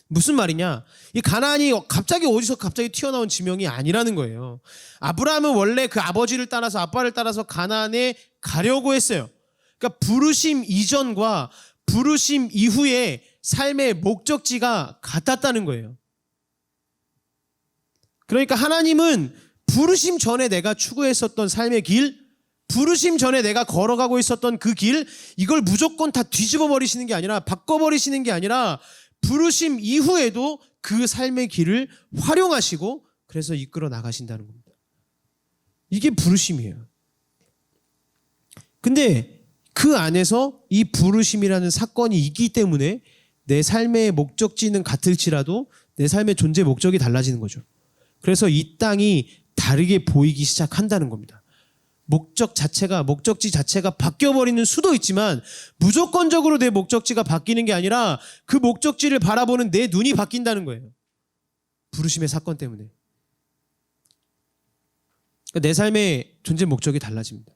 무슨 말이냐? 이 가나안이 갑자기 어디서 갑자기 튀어나온 지명이 아니라는 거예요. 아브라함은 원래 그 아버지를 따라서, 아빠를 따라서 가나안에 가려고 했어요. 그러니까 부르심 이전과 부르심 이후에 삶의 목적지가 같았다는 거예요. 그러니까 하나님은 부르심 전에 내가 추구했었던 삶의 길, 부르심 전에 내가 걸어가고 있었던 그 길, 이걸 무조건 다 뒤집어 버리시는 게 아니라, 바꿔버리시는 게 아니라 부르심 이후에도 그 삶의 길을 활용하시고 그래서 이끌어 나가신다는 겁니다. 이게 부르심이에요. 근데 그 안에서 이 부르심이라는 사건이 있기 때문에 내 삶의 목적지는 같을지라도 내 삶의 존재 목적이 달라지는 거죠. 그래서 이 땅이 다르게 보이기 시작한다는 겁니다. 목적지 자체가 바뀌어버리는 수도 있지만 무조건적으로 내 목적지가 바뀌는 게 아니라 그 목적지를 바라보는 내 눈이 바뀐다는 거예요. 부르심의 사건 때문에. 내 삶의 존재 목적이 달라집니다.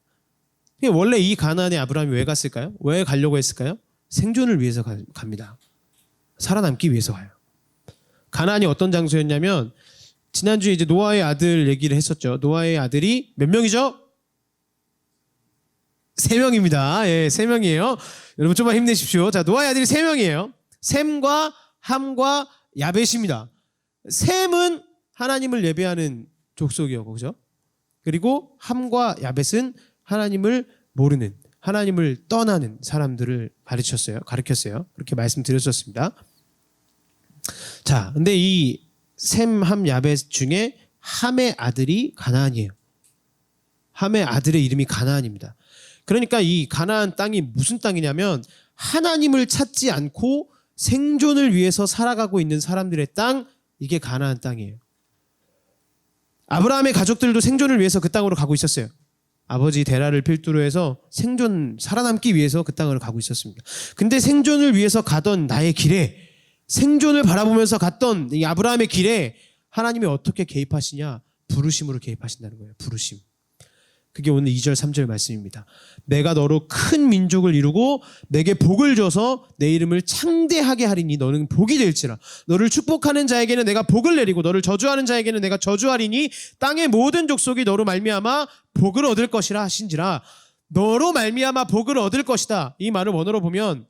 원래 이 가나안에 아브라함이 왜 갔을까요? 왜 가려고 했을까요? 생존을 위해서 갑니다. 살아남기 위해서 가요. 가나안이 어떤 장소였냐면, 지난주에 이제 노아의 아들 얘기를 했었죠. 노아의 아들이 몇 명이죠? 3명입니다. 예, 3명이에요. 여러분 좀만 힘내십시오. 자, 노아의 아들이 3명이에요. 셈과 함과 야벳입니다. 셈은 하나님을 예배하는 족속이었고, 그죠? 그리고 함과 야벳은 하나님을 모르는, 하나님을 떠나는 사람들을 가르쳤어요. 그렇게 말씀드렸었습니다. 자, 근데 이 셈, 함, 야벳 중에 함의 아들이 가나안이에요. 함의 아들의 이름이 가나안입니다. 그러니까 이 가나안 땅이 무슨 땅이냐면 하나님을 찾지 않고 생존을 위해서 살아가고 있는 사람들의 땅, 이게 가나안 땅이에요. 아브라함의 가족들도 생존을 위해서 그 땅으로 가고 있었어요. 아버지 데라를 필두로 해서 살아남기 위해서 그 땅으로 가고 있었습니다. 근데 생존을 위해서 가던 나의 길에, 생존을 바라보면서 갔던 이 아브라함의 길에 하나님이 어떻게 개입하시냐? 부르심으로 개입하신다는 거예요. 부르심. 그게 오늘 2절 3절 말씀입니다. 내가 너로 큰 민족을 이루고 내게 복을 줘서 내 이름을 창대하게 하리니 너는 복이 될지라. 너를 축복하는 자에게는 내가 복을 내리고 너를 저주하는 자에게는 내가 저주하리니 땅의 모든 족속이 너로 말미암아 복을 얻을 것이라 하신지라. 너로 말미암아 복을 얻을 것이다. 이 말을 원어로 보면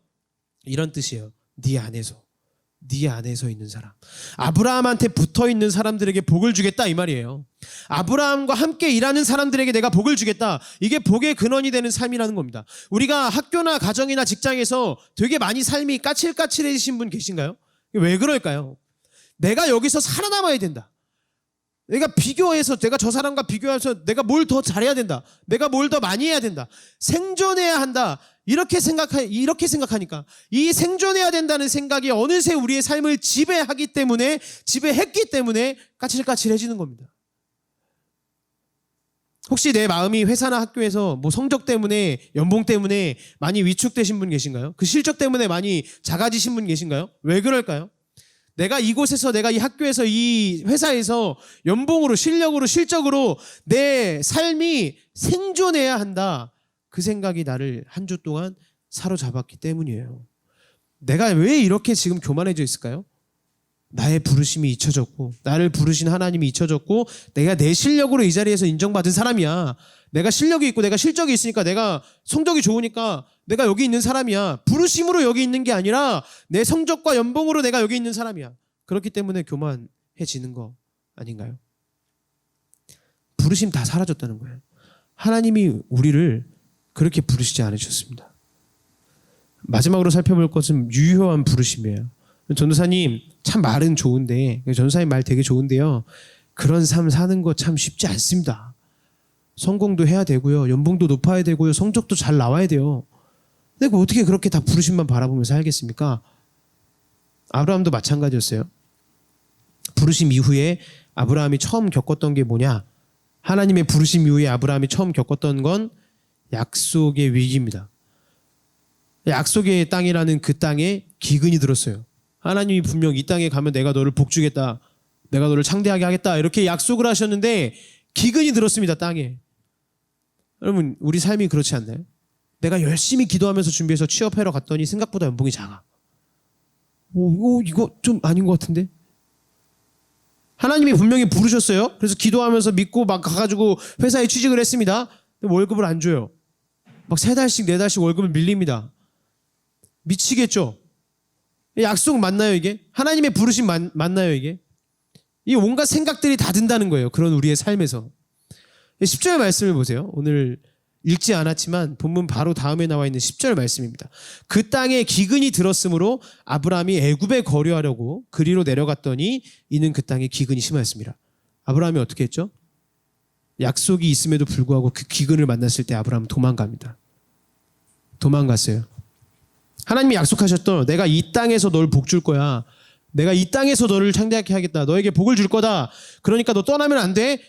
이런 뜻이에요. 네 안에서 있는 사람. 아브라함한테 붙어있는 사람들에게 복을 주겠다, 이 말이에요. 아브라함과 함께 일하는 사람들에게 내가 복을 주겠다. 이게 복의 근원이 되는 삶이라는 겁니다. 우리가 학교나 가정이나 직장에서 되게 많이 삶이 까칠까칠해지신 분 계신가요? 왜 그럴까요? 내가 여기서 살아남아야 된다. 내가 저 사람과 비교해서 내가 뭘 더 잘해야 된다. 내가 뭘 더 많이 해야 된다. 생존해야 한다. 이렇게 생각하니까 이 생존해야 된다는 생각이 어느새 우리의 삶을 지배했기 때문에 까칠까칠해지는 겁니다. 혹시 내 마음이 회사나 학교에서 뭐 성적 때문에, 연봉 때문에 많이 위축되신 분 계신가요? 그 실적 때문에 많이 작아지신 분 계신가요? 왜 그럴까요? 내가 이곳에서, 내가 이 학교에서, 이 회사에서 연봉으로, 실력으로, 실적으로 내 삶이 생존해야 한다. 그 생각이 나를 한 주 동안 사로잡았기 때문이에요. 내가 왜 이렇게 지금 교만해져 있을까요? 나의 부르심이 잊혀졌고, 나를 부르신 하나님이 잊혀졌고, 내가 내 실력으로 이 자리에서 인정받은 사람이야. 내가 실력이 있고 내가 실적이 있으니까, 내가 성적이 좋으니까 내가 여기 있는 사람이야. 부르심으로 여기 있는 게 아니라 내 성적과 연봉으로 내가 여기 있는 사람이야. 그렇기 때문에 교만해지는 거 아닌가요? 부르심 다 사라졌다는 거예요. 하나님이 우리를 그렇게 부르시지 않으셨습니다. 마지막으로 살펴볼 것은 유효한 부르심이에요. 전도사님 참 말은 좋은데, 전도사님 말 되게 좋은데요, 그런 삶 사는 거 참 쉽지 않습니다. 성공도 해야 되고요, 연봉도 높아야 되고요, 성적도 잘 나와야 돼요. 근데 어떻게 그렇게 다 부르심만 바라보면서 살겠습니까? 아브라함도 마찬가지였어요. 부르심 이후에 아브라함이 처음 겪었던 게 뭐냐? 하나님의 부르심 이후에 아브라함이 처음 겪었던 건 약속의 위기입니다. 약속의 땅이라는 그 땅에 기근이 들었어요. 하나님이 분명 이 땅에 가면 내가 너를 복주겠다, 내가 너를 창대하게 하겠다, 이렇게 약속을 하셨는데 기근이 들었습니다, 땅에. 여러분, 우리 삶이 그렇지 않나요? 내가 열심히 기도하면서 준비해서 취업하러 갔더니 생각보다 연봉이 작아. 이거 좀 아닌 것 같은데? 하나님이 분명히 부르셨어요. 그래서 기도하면서 믿고 막 가가지고 회사에 취직을 했습니다. 근데 월급을 안 줘요. 막 3달씩 4달씩 월급을 밀립니다. 미치겠죠? 약속 맞나요, 이게? 하나님의 부르심 맞나요, 이게? 이 온갖 생각들이 다 든다는 거예요, 그런 우리의 삶에서. 10절 말씀을 보세요. 오늘 읽지 않았지만 본문 바로 다음에 나와 있는 10절 말씀입니다. 그 땅에 기근이 들었으므로 아브라함이 애굽에 거류하려고 그리로 내려갔더니 이는 그 땅에 기근이 심하였습니다. 아브라함이 어떻게 했죠? 약속이 있음에도 불구하고 그 기근을 만났을 때 아브라함은 도망갑니다. 도망갔어요. 하나님이 약속하셨던, 내가 이 땅에서 널 복 줄 거야, 내가 이 땅에서 너를 창대하게 하겠다, 너에게 복을 줄 거다, 그러니까 너 떠나면 안 돼.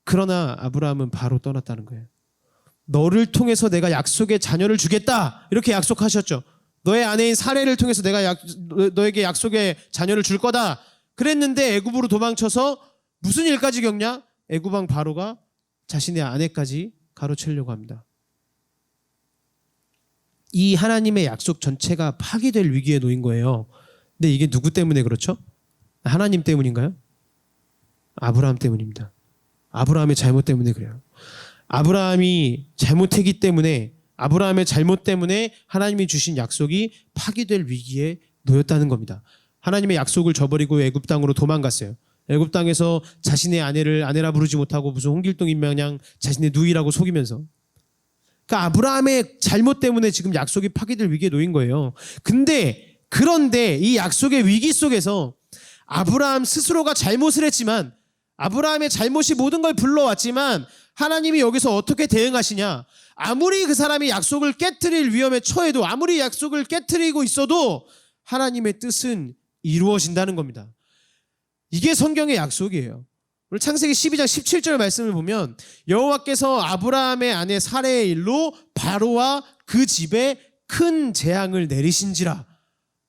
그러나 아브라함은 바로 떠났다는 거예요. 너를 통해서 내가 약속의 자녀를 주겠다, 이렇게 약속하셨죠. 너의 아내인 사례를 통해서 내가 너에게 약속의 자녀를 줄 거다 그랬는데 애굽으로 도망쳐서 무슨 일까지 겪냐? 애굽 왕 바로가 자신의 아내까지 가로채려고 합니다. 이 하나님의 약속 전체가 파기될 위기에 놓인 거예요. 근데 이게 누구 때문에 그렇죠? 하나님 때문인가요? 아브라함 때문입니다. 아브라함의 잘못 때문에 그래요. 아브라함이 잘못했기 때문에, 아브라함의 잘못 때문에 하나님이 주신 약속이 파기될 위기에 놓였다는 겁니다. 하나님의 약속을 저버리고 애굽 땅으로 도망갔어요. 애굽 땅에서 자신의 아내를 아내라 부르지 못하고 무슨 홍길동인 마냥 자신의 누이라고 속이면서. 그러니까 아브라함의 잘못 때문에 지금 약속이 파기될 위기에 놓인 거예요. 그런데 이 약속의 위기 속에서 아브라함 스스로가 잘못을 했지만, 아브라함의 잘못이 모든 걸 불러왔지만 하나님이 여기서 어떻게 대응하시냐? 아무리 그 사람이 약속을 깨트릴 위험에 처해도, 아무리 약속을 깨트리고 있어도 하나님의 뜻은 이루어진다는 겁니다. 이게 성경의 약속이에요. 오늘 창세기 12장 17절 말씀을 보면 여호와께서 아브라함의 아내 사레의 일로 바로와 그 집에 큰 재앙을 내리신지라,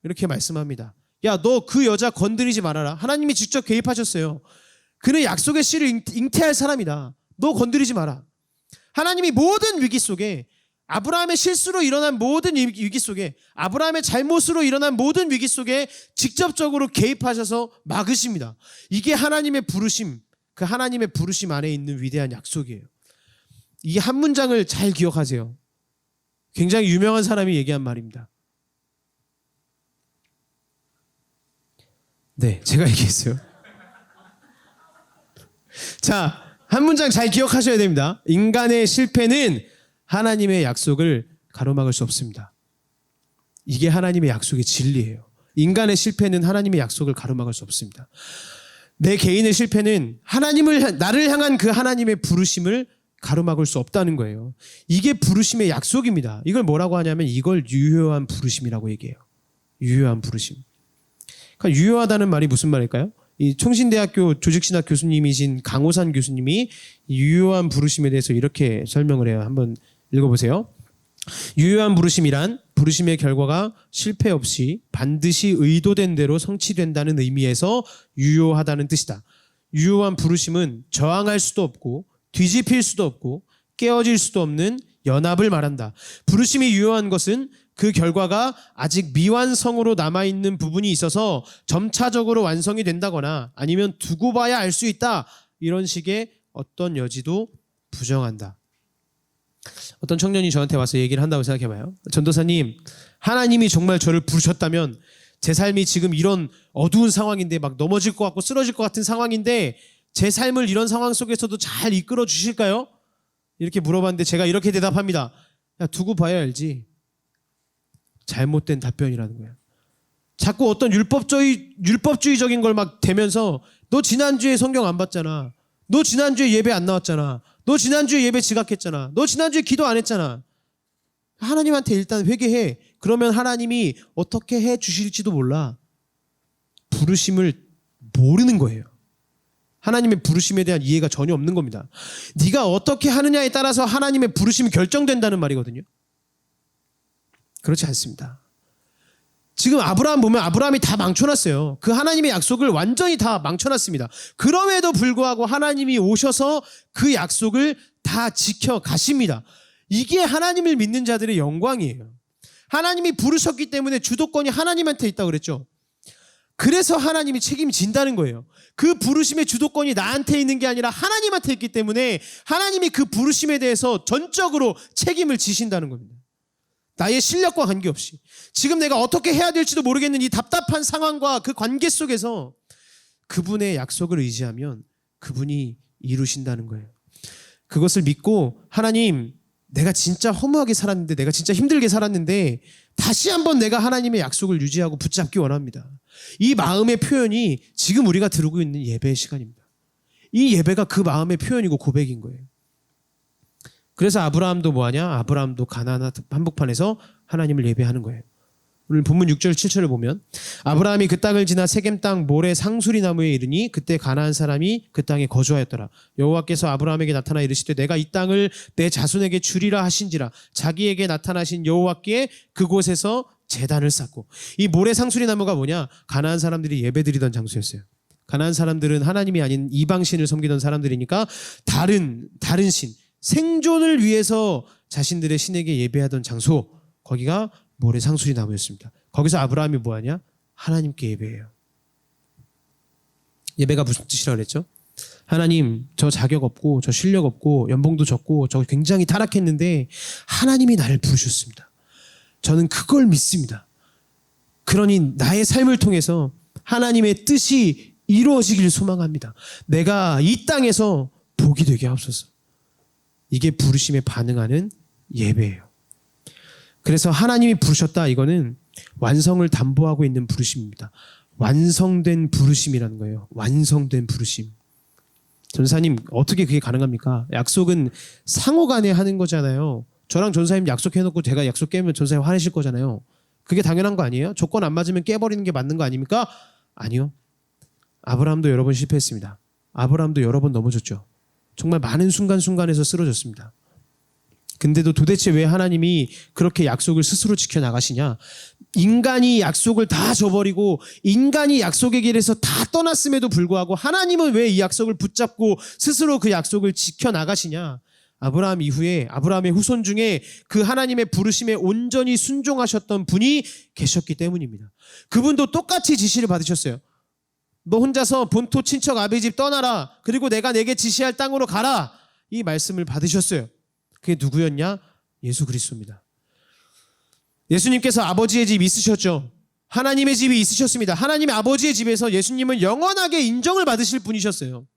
이렇게 말씀합니다. 야, 너 그 여자 건드리지 말아라. 하나님이 직접 개입하셨어요. 그는 약속의 씨를 잉태할 사람이다. 너 건드리지 마라. 하나님이 모든 위기 속에, 아브라함의 실수로 일어난 모든 위기 속에, 아브라함의 잘못으로 일어난 모든 위기 속에 직접적으로 개입하셔서 막으십니다. 이게 하나님의 부르심, 그 하나님의 부르심 안에 있는 위대한 약속이에요. 이 한 문장을 잘 기억하세요. 굉장히 유명한 사람이 얘기한 말입니다. 네, 제가 얘기했어요. 자, 한 문장 잘 기억하셔야 됩니다. 인간의 실패는 하나님의 약속을 가로막을 수 없습니다. 이게 하나님의 약속의 진리예요. 인간의 실패는 하나님의 약속을 가로막을 수 없습니다. 내 개인의 실패는 나를 향한 그 하나님의 부르심을 가로막을 수 없다는 거예요. 이게 부르심의 약속입니다. 이걸 뭐라고 하냐면 이걸 유효한 부르심이라고 얘기해요. 유효한 부르심. 그러니까 유효하다는 말이 무슨 말일까요? 이 총신대학교 조직신학 교수님이신 강호산 교수님이 이 유효한 부르심에 대해서 이렇게 설명을 해요. 한번 읽어보세요. 유효한 부르심이란 부르심의 결과가 실패 없이 반드시 의도된 대로 성취된다는 의미에서 유효하다는 뜻이다. 유효한 부르심은 저항할 수도 없고 뒤집힐 수도 없고 깨어질 수도 없는 연합을 말한다. 부르심이 유효한 것은 그 결과가 아직 미완성으로 남아있는 부분이 있어서 점차적으로 완성이 된다거나 아니면 두고 봐야 알 수 있다. 이런 식의 어떤 여지도 부정한다. 어떤 청년이 저한테 와서 얘기를 한다고 생각해봐요. 전도사님, 하나님이 정말 저를 부르셨다면 제 삶이 지금 이런 어두운 상황인데 막 넘어질 것 같고 쓰러질 것 같은 상황인데 제 삶을 이런 상황 속에서도 잘 이끌어 주실까요? 이렇게 물어봤는데 제가 이렇게 대답합니다. 야, 두고 봐야 알지. 잘못된 답변이라는 거야. 자꾸 어떤 율법주의적인 걸 막 대면서 너 지난주에 성경 안 봤잖아. 너 지난주에 예배 안 나왔잖아. 너 지난주에 예배 지각했잖아. 너 지난주에 기도 안 했잖아. 하나님한테 일단 회개해. 그러면 하나님이 어떻게 해 주실지도 몰라. 부르심을 모르는 거예요. 하나님의 부르심에 대한 이해가 전혀 없는 겁니다. 네가 어떻게 하느냐에 따라서 하나님의 부르심이 결정된다는 말이거든요. 그렇지 않습니다. 지금 아브라함 보면 아브라함이 다 망쳐놨어요. 그 하나님의 약속을 완전히 다 망쳐놨습니다. 그럼에도 불구하고 하나님이 오셔서 그 약속을 다 지켜가십니다. 이게 하나님을 믿는 자들의 영광이에요. 하나님이 부르셨기 때문에 주도권이 하나님한테 있다고 그랬죠. 그래서 하나님이 책임진다는 거예요. 그 부르심의 주도권이 나한테 있는 게 아니라 하나님한테 있기 때문에 하나님이 그 부르심에 대해서 전적으로 책임을 지신다는 겁니다. 나의 실력과 관계없이 지금 내가 어떻게 해야 될지도 모르겠는 이 답답한 상황과 그 관계 속에서 그분의 약속을 의지하면 그분이 이루신다는 거예요. 그것을 믿고 하나님, 내가 진짜 허무하게 살았는데, 내가 진짜 힘들게 살았는데 다시 한번 내가 하나님의 약속을 유지하고 붙잡기 원합니다. 이 마음의 표현이 지금 우리가 들고 있는 예배의 시간입니다. 이 예배가 그 마음의 표현이고 고백인 거예요. 그래서 아브라함도 뭐하냐? 아브라함도 가나안 한복판에서 하나님을 예배하는 거예요. 오늘 본문 6절 7절을 보면 아브라함이 그 땅을 지나 세겜 땅 모래 상수리 나무에 이르니 그때 가나안 사람이 그 땅에 거주하였더라. 여호와께서 아브라함에게 나타나 이르시되 내가 이 땅을 내 자손에게 주리라 하신지라. 자기에게 나타나신 여호와께 그곳에서 제단을 쌓고. 이 모래 상수리 나무가 뭐냐? 가나안 사람들이 예배드리던 장소였어요. 가나안 사람들은 하나님이 아닌 이방신을 섬기던 사람들이니까 다른 신, 생존을 위해서 자신들의 신에게 예배하던 장소, 거기가 모래 상수리 나무였습니다. 거기서 아브라함이 뭐하냐? 하나님께 예배해요. 예배가 무슨 뜻이라고 그랬죠? 하나님, 저 자격 없고 저 실력 없고 연봉도 적고 저 굉장히 타락했는데 하나님이 나를 부르셨습니다. 저는 그걸 믿습니다. 그러니 나의 삶을 통해서 하나님의 뜻이 이루어지길 소망합니다. 내가 이 땅에서 복이 되게 하옵소서. 이게 부르심에 반응하는 예배예요. 그래서 하나님이 부르셨다, 이거는 완성을 담보하고 있는 부르심입니다. 완성된 부르심이라는 거예요. 완성된 부르심. 전사님, 어떻게 그게 가능합니까? 약속은 상호 간에 하는 거잖아요. 저랑 전사님 약속해놓고 제가 약속 깨면 전사님 화내실 거잖아요. 그게 당연한 거 아니에요? 조건 안 맞으면 깨버리는 게 맞는 거 아닙니까? 아니요. 아브라함도 여러 번 실패했습니다. 아브라함도 여러 번 넘어졌죠. 정말 많은 순간순간에서 쓰러졌습니다. 근데도 도대체 왜 하나님이 그렇게 약속을 스스로 지켜나가시냐? 인간이 약속을 다 저버리고 인간이 약속의 길에서 다 떠났음에도 불구하고 하나님은 왜 이 약속을 붙잡고 스스로 그 약속을 지켜나가시냐? 아브라함 이후에 아브라함의 후손 중에 그 하나님의 부르심에 온전히 순종하셨던 분이 계셨기 때문입니다. 그분도 똑같이 지시를 받으셨어요. 너 혼자서 본토 친척 아비 집 떠나라. 그리고 내가 내게 지시할 땅으로 가라. 이 말씀을 받으셨어요. 그게 누구였냐? 예수 그리스도입니다. 예수님께서 아버지의 집 있으셨죠. 하나님의 집이 있으셨습니다. 하나님의 아버지의 집에서 예수님은 영원하게 인정을 받으실 분이셨어요.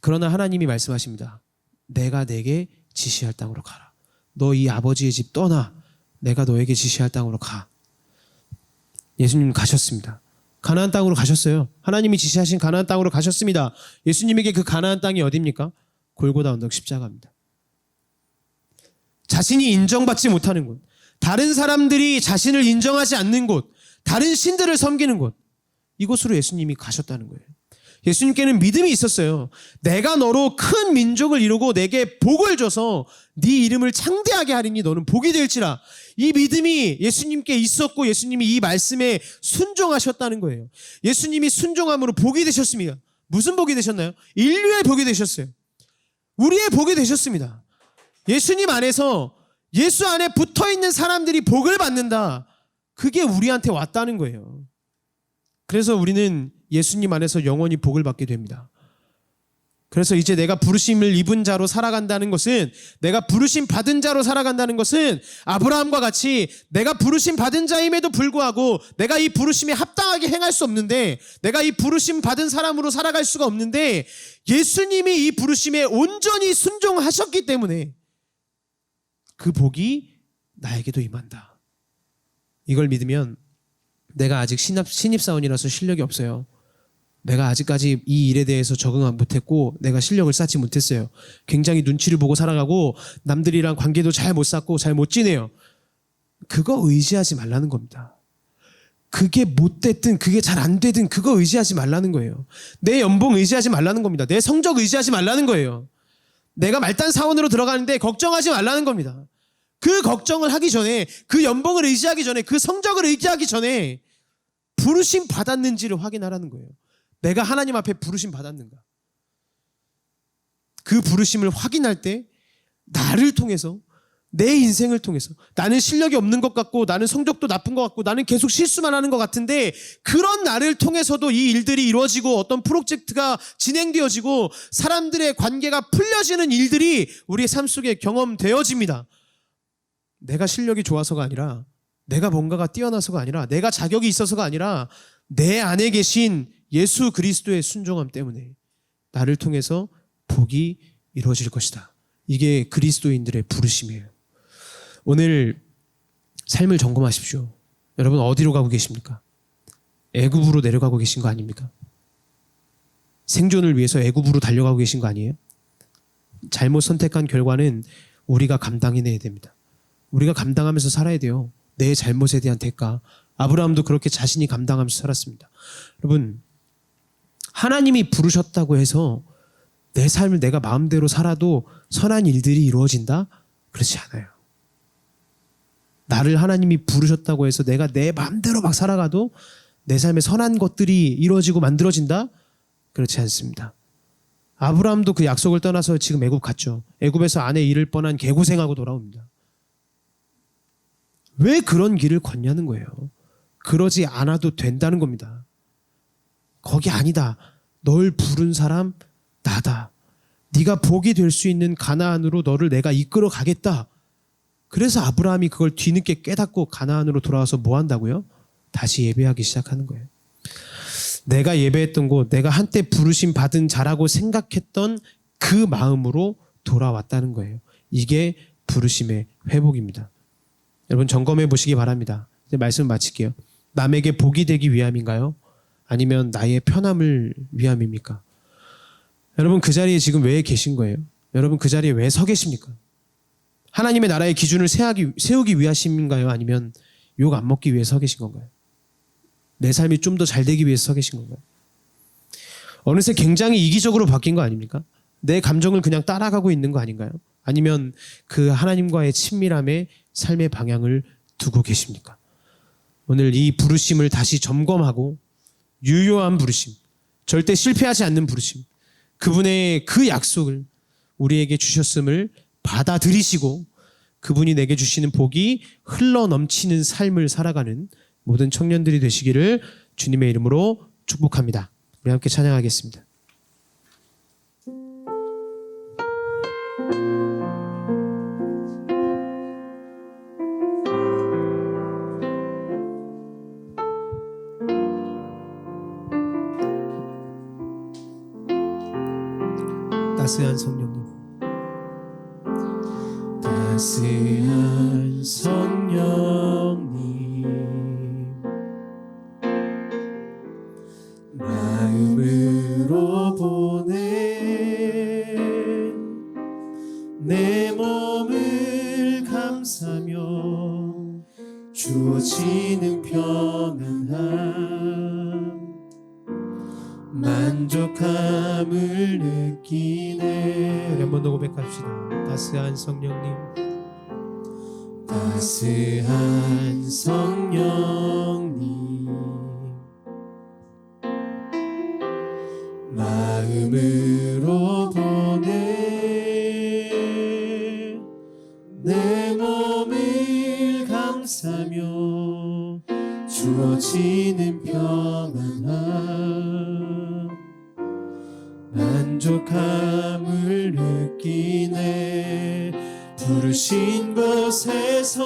그러나 하나님이 말씀하십니다. 내가 내게 지시할 땅으로 가라. 너 이 아버지의 집 떠나. 내가 너에게 지시할 땅으로 가. 예수님 가셨습니다. 가나안 땅으로 가셨어요. 하나님이 지시하신 가나안 땅으로 가셨습니다. 예수님에게 그 가나안 땅이 어디입니까? 골고다 언덕 십자가입니다. 자신이 인정받지 못하는 곳, 다른 사람들이 자신을 인정하지 않는 곳, 다른 신들을 섬기는 곳, 이곳으로 예수님이 가셨다는 거예요. 예수님께는 믿음이 있었어요. 내가 너로 큰 민족을 이루고 내게 복을 줘서 네 이름을 창대하게 하리니 너는 복이 될지라. 이 믿음이 예수님께 있었고 예수님이 이 말씀에 순종하셨다는 거예요. 예수님이 순종함으로 복이 되셨습니다. 무슨 복이 되셨나요? 인류의 복이 되셨어요. 우리의 복이 되셨습니다. 예수님 안에서, 예수 안에 붙어있는 사람들이 복을 받는다. 그게 우리한테 왔다는 거예요. 그래서 우리는 예수님 안에서 영원히 복을 받게 됩니다. 그래서 이제 내가 부르심을 입은 자로 살아간다는 것은, 내가 부르심 받은 자로 살아간다는 것은 아브라함과 같이 내가 부르심 받은 자임에도 불구하고 내가 이 부르심에 합당하게 행할 수 없는데, 내가 이 부르심 받은 사람으로 살아갈 수가 없는데, 예수님이 이 부르심에 온전히 순종하셨기 때문에 그 복이 나에게도 임한다. 이걸 믿으면 내가 아직 신입사원이라서 실력이 없어요. 내가 아직까지 이 일에 대해서 적응 못했고 내가 실력을 쌓지 못했어요. 굉장히 눈치를 보고 살아가고 남들이랑 관계도 잘 못 쌓고 잘 못 지내요. 그거 의지하지 말라는 겁니다. 그게 못 됐든 그게 잘 안 되든 그거 의지하지 말라는 거예요. 내 연봉 의지하지 말라는 겁니다. 내 성적 의지하지 말라는 거예요. 내가 말단 사원으로 들어가는데 걱정하지 말라는 겁니다. 그 걱정을 하기 전에, 그 연봉을 의지하기 전에, 그 성적을 의지하기 전에 부르심 받았는지를 확인하라는 거예요. 내가 하나님 앞에 부르심 받았는가? 그 부르심을 확인할 때 나를 통해서, 내 인생을 통해서, 나는 실력이 없는 것 같고 나는 성적도 나쁜 것 같고 나는 계속 실수만 하는 것 같은데, 그런 나를 통해서도 이 일들이 이루어지고 어떤 프로젝트가 진행되어지고 사람들의 관계가 풀려지는 일들이 우리의 삶 속에 경험되어집니다. 내가 실력이 좋아서가 아니라, 내가 뭔가가 뛰어나서가 아니라, 내가 자격이 있어서가 아니라 내 안에 계신 예수 그리스도의 순종함 때문에 나를 통해서 복이 이루어질 것이다. 이게 그리스도인들의 부르심이에요. 오늘 삶을 점검하십시오. 여러분 어디로 가고 계십니까? 애굽으로 내려가고 계신 거 아닙니까? 생존을 위해서 애굽으로 달려가고 계신 거 아니에요? 잘못 선택한 결과는 우리가 감당해내야 됩니다. 우리가 감당하면서 살아야 돼요. 내 잘못에 대한 대가. 아브라함도 그렇게 자신이 감당하면서 살았습니다. 여러분, 하나님이 부르셨다고 해서 내 삶을 내가 마음대로 살아도 선한 일들이 이루어진다? 그렇지 않아요. 나를 하나님이 부르셨다고 해서 내가 내 마음대로 막 살아가도 내 삶에 선한 것들이 이루어지고 만들어진다? 그렇지 않습니다. 아브라함도 그 약속을 떠나서 지금 애굽 갔죠. 애굽에서 아내 잃을 뻔한 개고생하고 돌아옵니다. 왜 그런 길을 걷냐는 거예요. 그러지 않아도 된다는 겁니다. 거기 아니다. 널 부른 사람 나다. 네가 복이 될 수 있는 가나안으로 너를 내가 이끌어 가겠다. 그래서 아브라함이 그걸 뒤늦게 깨닫고 가나안으로 돌아와서 뭐 한다고요? 다시 예배하기 시작하는 거예요. 내가 예배했던 곳, 내가 한때 부르심 받은 자라고 생각했던 그 마음으로 돌아왔다는 거예요. 이게 부르심의 회복입니다. 여러분 점검해 보시기 바랍니다. 이제 말씀 마칠게요. 남에게 복이 되기 위함인가요? 아니면 나의 편함을 위함입니까? 여러분 그 자리에 지금 왜 계신 거예요? 여러분 그 자리에 왜 서 계십니까? 하나님의 나라의 기준을 세우기 위하심인가요? 아니면 욕 안 먹기 위해 서 계신 건가요? 내 삶이 좀 더 잘 되기 위해서 서 계신 건가요? 어느새 굉장히 이기적으로 바뀐 거 아닙니까? 내 감정을 그냥 따라가고 있는 거 아닌가요? 아니면 그 하나님과의 친밀함에 삶의 방향을 두고 계십니까? 오늘 이 부르심을 다시 점검하고 유효한 부르심, 절대 실패하지 않는 부르심, 그분의 그 약속을 우리에게 주셨음을 받아들이시고 그분이 내게 주시는 복이 흘러넘치는 삶을 살아가는 모든 청년들이 되시기를 주님의 이름으로 축복합니다. 우리 함께 찬양하겠습니다. 따스한 성령님, 따스한 성령님, 마음으로 보내 내 몸을 감싸며 주어지는 평안함 만족함을 느끼네. 우리 한 번 더 고백합시다. 따스한 성령님, 따스한 성령님, 마음으로 보내 내 몸을 감싸며 주어지는 평안함, 만족함을 느끼네. 부르신 곳에서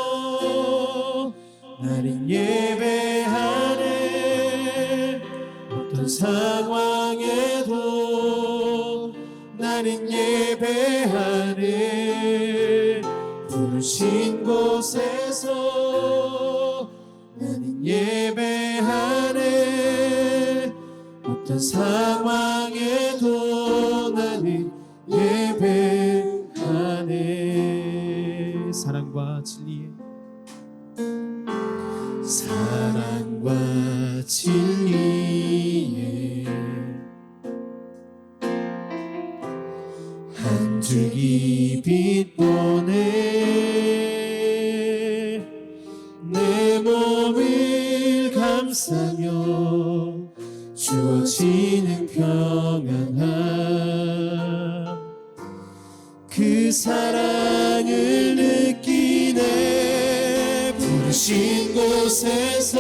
나는 예배하네. 어떤 상황에도 나는 예배하네. 부르신 곳에서 나는 예배하네. 어떤 상황에도 나는 예배하네. 사랑과 진리에, 사랑과 진리에 한 줄기 빛 보내 내 몸을 감싸며 주어지는 평안함, 그 사랑을 느끼네. 부르신 곳에서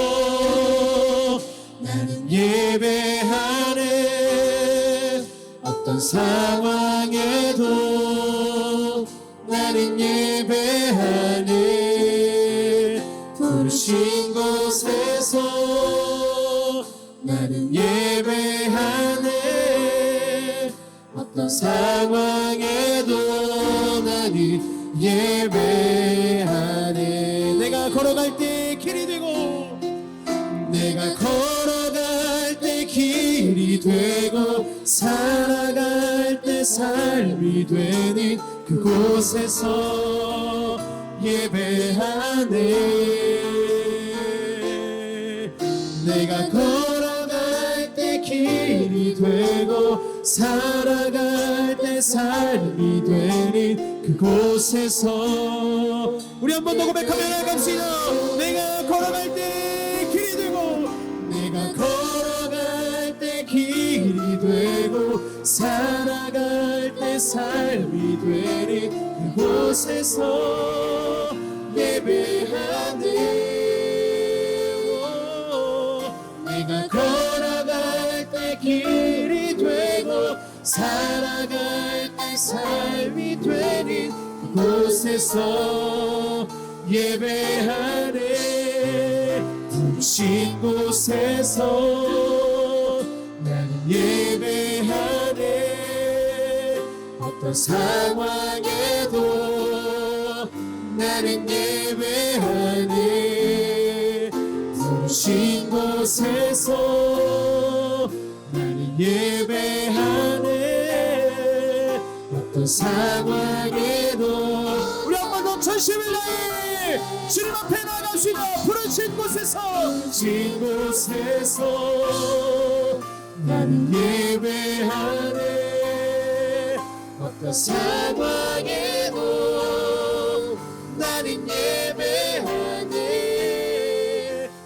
나는 예배하네. 어떤 상황에도 나는 예배하네. 부르신 곳에서 나는 예배하네. 어떤 상황에도 나는 예배하네. 내가 걸어갈 때 길이 되고, 내가 걸어갈 때 길이 되고, 살아갈 때 삶이 되는 그곳에서 예배하네. 내가 걸어갈 때 길이 되고, 살아갈 때 삶이 되는 그곳에서 우리 한 번 더 고백하며 나갑시다. 내가 걸어갈 때 길이 되고, 내가 걸어갈 때 길이 되고, 살아갈 때 삶이 되는 그곳에서 예배하네. 내가 걸어갈 때 길이 되고, 살아갈 때 삶이 되는 그곳에서 예배하네. 부르신 곳에서 나는 예배하네. 어떤 상황에도 나는 예배하네. 부르신 곳에서 나는 예배하네. 어떤 상황에도 우리 한 번 더 전심을 다해 주님 앞에 나갑시다. 부르신 곳에서, 부르신 곳에서 나는 예배하네. 어떤 상황에도 나는 예배하네.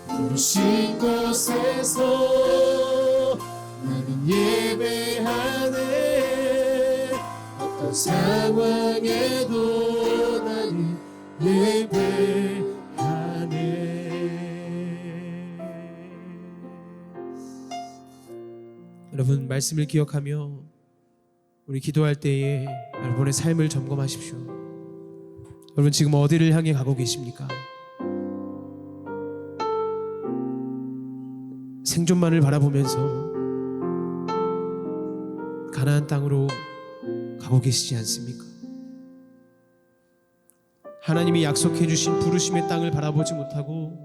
부르신 곳에서 나는 예배하네. 어떤 상황에도 나는 예배하네. 여러분, 말씀을 기억하며 우리 기도할 때에 여러분의 삶을 점검하십시오. 여러분, 지금 어디를 향해 가고 계십니까? 생존만을 바라보면서 가나안 땅으로 가고 계시지 않습니까? 하나님이 약속해 주신 부르심의 땅을 바라보지 못하고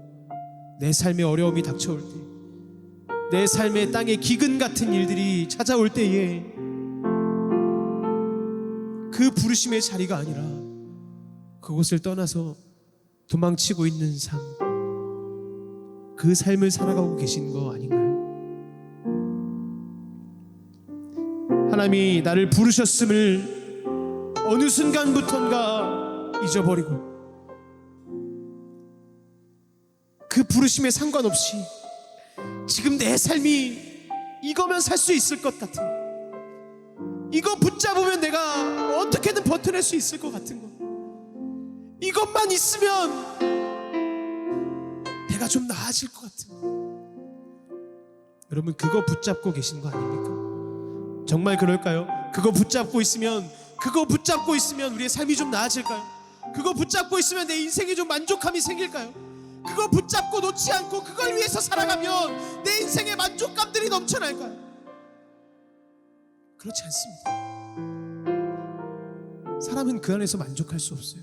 내 삶에 어려움이 닥쳐올 때, 내 삶의 땅에 기근 같은 일들이 찾아올 때에 그 부르심의 자리가 아니라 그곳을 떠나서 도망치고 있는 삶, 그 삶을 살아가고 계신 거 아닌가요? 하나님이 나를 부르셨음을 어느 순간부턴가 잊어버리고 그 부르심에 상관없이 지금 내 삶이 이거면 살 수 있을 것 같은 거, 이거 붙잡으면 내가 어떻게든 버텨낼 수 있을 것 같은 거, 이것만 있으면 내가 좀 나아질 것 같은 거. 여러분, 그거 붙잡고 계신 거 아닙니까? 정말 그럴까요? 그거 붙잡고 있으면 우리의 삶이 좀 나아질까요? 그거 붙잡고 있으면 내 인생에 좀 만족함이 생길까요? 그거 붙잡고 놓지 않고 그걸 위해서 살아가면 내 인생에 만족감들이 넘쳐날까요? 그렇지 않습니다. 사람은 그 안에서 만족할 수 없어요.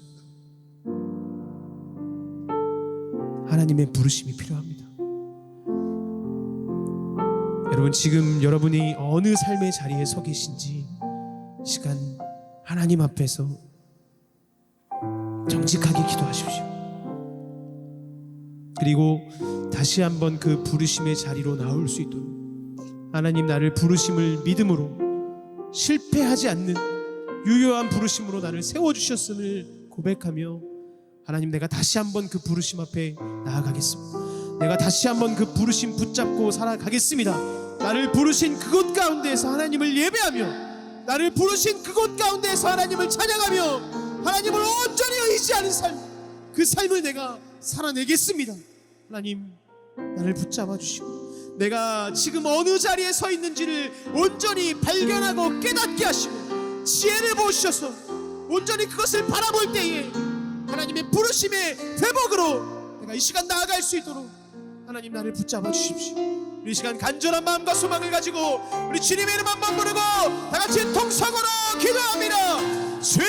하나님의 부르심이 필요합니다. 여러분, 지금 여러분이 어느 삶의 자리에 서 계신지 이 시간 하나님 앞에서 정직하게 기도하십시오. 그리고 다시 한번 그 부르심의 자리로 나올 수 있도록, 하나님 나를 부르심을 믿음으로 실패하지 않는 유효한 부르심으로 나를 세워주셨음을 고백하며, 하나님 내가 다시 한번 그 부르심 앞에 나아가겠습니다. 내가 다시 한번 그 부르심 붙잡고 살아가겠습니다. 나를 부르신 그곳 가운데에서 하나님을 예배하며, 나를 부르신 그곳 가운데에서 하나님을 찬양하며, 하나님을 온전히 의지하는 삶, 그 삶을 내가 살아내겠습니다. 하나님 나를 붙잡아 주시고 내가 지금 어느 자리에 서 있는지를 온전히 발견하고 깨닫게 하시고 지혜를 부으셔서 온전히 그것을 바라볼 때에 하나님의 부르심의 회복으로 내가 이 시간 나아갈 수 있도록 하나님 나를 붙잡아 주십시오. 우리 이 시간 간절한 마음과 소망을 가지고 우리 주님의 이름 한번 부르고 다같이 통성으로 기도합니다. 주여,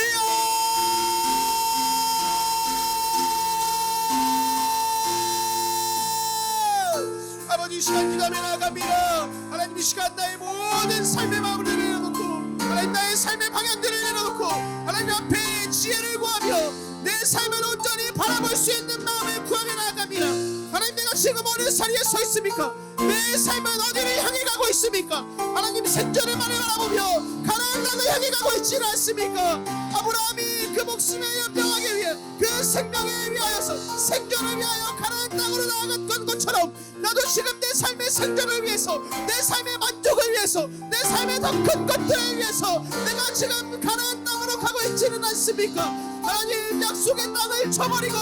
아버지, 이 시간 기도하며 나아갑니다. 하나님, 이 시간 나의 모든 삶의 마음을 내려놓고, 하나님 나의 삶의 방향들을 내려놓고 하나님 앞에 지혜를 구하며 내 삶을 온전히 바라볼 수 있는 마음을 구하며 나아갑니다. 하나님, 내가 지금 어느 자리에 서 있습니까? 내 삶은 어디를 향해 가고 있습니까? 하나님, 생존을 바라보며 가나안 땅을 향해 가고 있지는 않습니까? 아브라함이 그 목숨에 연명하기 위해 그 생명에 위하여서 생존을 위하여 가나안 땅으로 나아갔던 것처럼 나도 지금 내 삶의 생존을 위해서, 내 삶의 만족을 위해서, 내 삶의 더 큰 것들을 위해서 내가 지금 가나안 땅으로 가고 있지는 않습니까? 하나님, 약속의 땅을 쳐버리고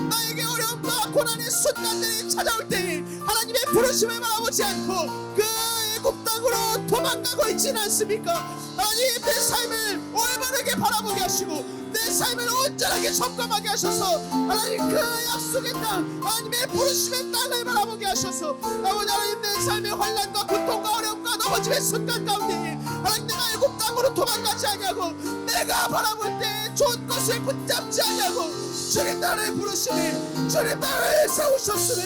나에게 어려움과 고난의 순간들이 찾아올 때에 하나님의 부르심을 바라보지 않고 그 애굽 땅으로 도망가고 있지는 않습니까? 하나님, 내 삶을 올바르게 바라보게 하시고 내 삶을 온전하게 점검하게 하셔서 하나님 그 약속의 땅, 하나님의 부르심의 땅을 바라보게 하셔서 아버지, 하나님 내 삶의 환난과 고통과 어려움과 넘어짐의 순간 가운데 하나님 내가 애굽 땅으로 도망가지 아니하고 내가 바라볼 때 좋은 것을 붙잡지 아니하고 주님 나를 부르시니 주님 나를 세우셨으니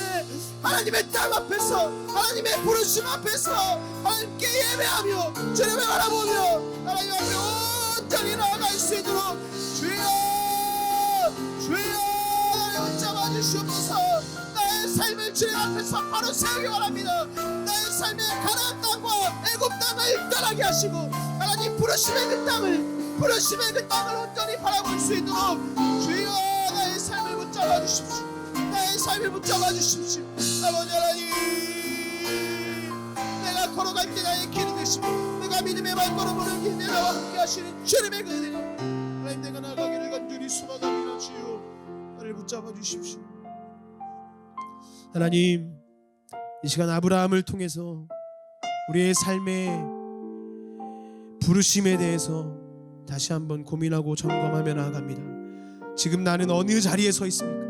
하나님의 땅 앞에서, 하나님의 부르심 앞에서 하나님께 예배하며 주님을 바라보며 하나님 앞에 온전히 나아갈 수 있도록 주여, 주여 나를 붙잡아 주시옵소서. 나의 삶을 주님 앞에서 바로 세우기 바랍니다. 나의 삶의 가나안 땅과 애굽 땅을 떠나게 하시고 하나님 부르심의 그 땅을 온전히 바라볼 수 있도록 주여 나의 삶을 붙잡아 주십시오. 나의 삶을 붙잡아 주십시오. 아버지 하나님, 내가 걸어갈 때 나의 길이 되시고 내가 믿음의 발걸음을 길 나와 함께 하시는 주님의 그 은혜, 하나님 내가 나가기를 간절히 소망합니다. 주여 나를 붙잡아 주십시오. 하나님, 이 시간 아브라함을 통해서 우리의 삶의 부르심에 대해서 다시 한번 고민하고 점검하며 나아갑니다. 지금 나는 어느 자리에 서 있습니까?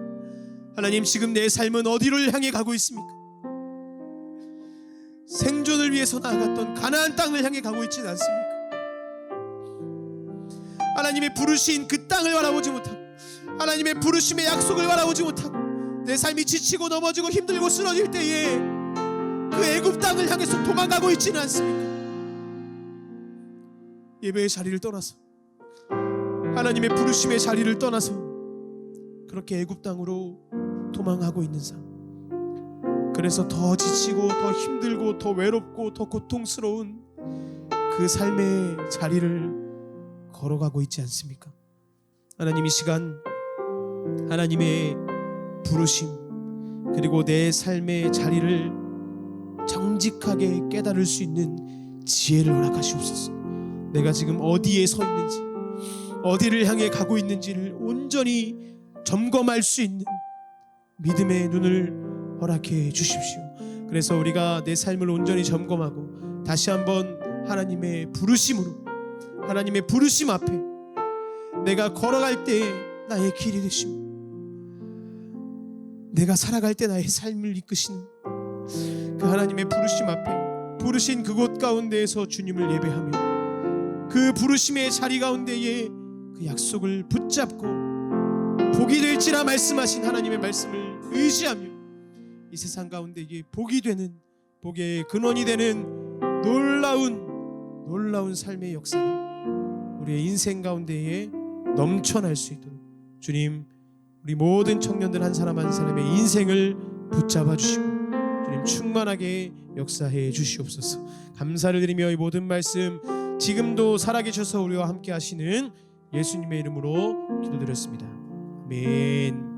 하나님, 지금 내 삶은 어디를 향해 가고 있습니까? 생존을 위해서 나아갔던 가나안 땅을 향해 가고 있지는 않습니까? 하나님의 부르신 그 땅을 바라보지 못하고 하나님의 부르심의 약속을 바라보지 못하고 내 삶이 지치고 넘어지고 힘들고 쓰러질 때에 그 애굽 땅을 향해서 도망가고 있지는 않습니까? 예배의 자리를 떠나서, 하나님의 부르심의 자리를 떠나서 그렇게 애굽 땅으로 도망하고 있는 삶, 그래서 더 지치고 더 힘들고 더 외롭고 더 고통스러운 그 삶의 자리를 걸어가고 있지 않습니까? 하나님, 이 시간 하나님의 부르심 그리고 내 삶의 자리를 정직하게 깨달을 수 있는 지혜를 허락하시옵소서. 내가 지금 어디에 서 있는지, 어디를 향해 가고 있는지를 온전히 점검할 수 있는 믿음의 눈을 허락해 주십시오. 그래서 우리가 내 삶을 온전히 점검하고 다시 한번 하나님의 부르심으로, 하나님의 부르심 앞에 내가 걸어갈 때 나의 길이 되시고 내가 살아갈 때 나의 삶을 이끄시는 그 하나님의 부르심 앞에, 부르신 그곳 가운데에서 주님을 예배하며 그 부르심의 자리 가운데에 그 약속을 붙잡고 복이 될지라 말씀하신 하나님의 말씀을 의지하며 이 세상 가운데에 복이 되는, 복의 근원이 되는 놀라운 삶의 역사가 우리의 인생 가운데에 넘쳐날 수 있도록 주님, 우리 모든 청년들 한 사람 한 사람의 인생을 붙잡아 주시고 주님 충만하게 역사해 주시옵소서. 감사를 드리며 이 모든 말씀 지금도 살아계셔서 우리와 함께 하시는 예수님의 이름으로 기도드렸습니다. 아멘.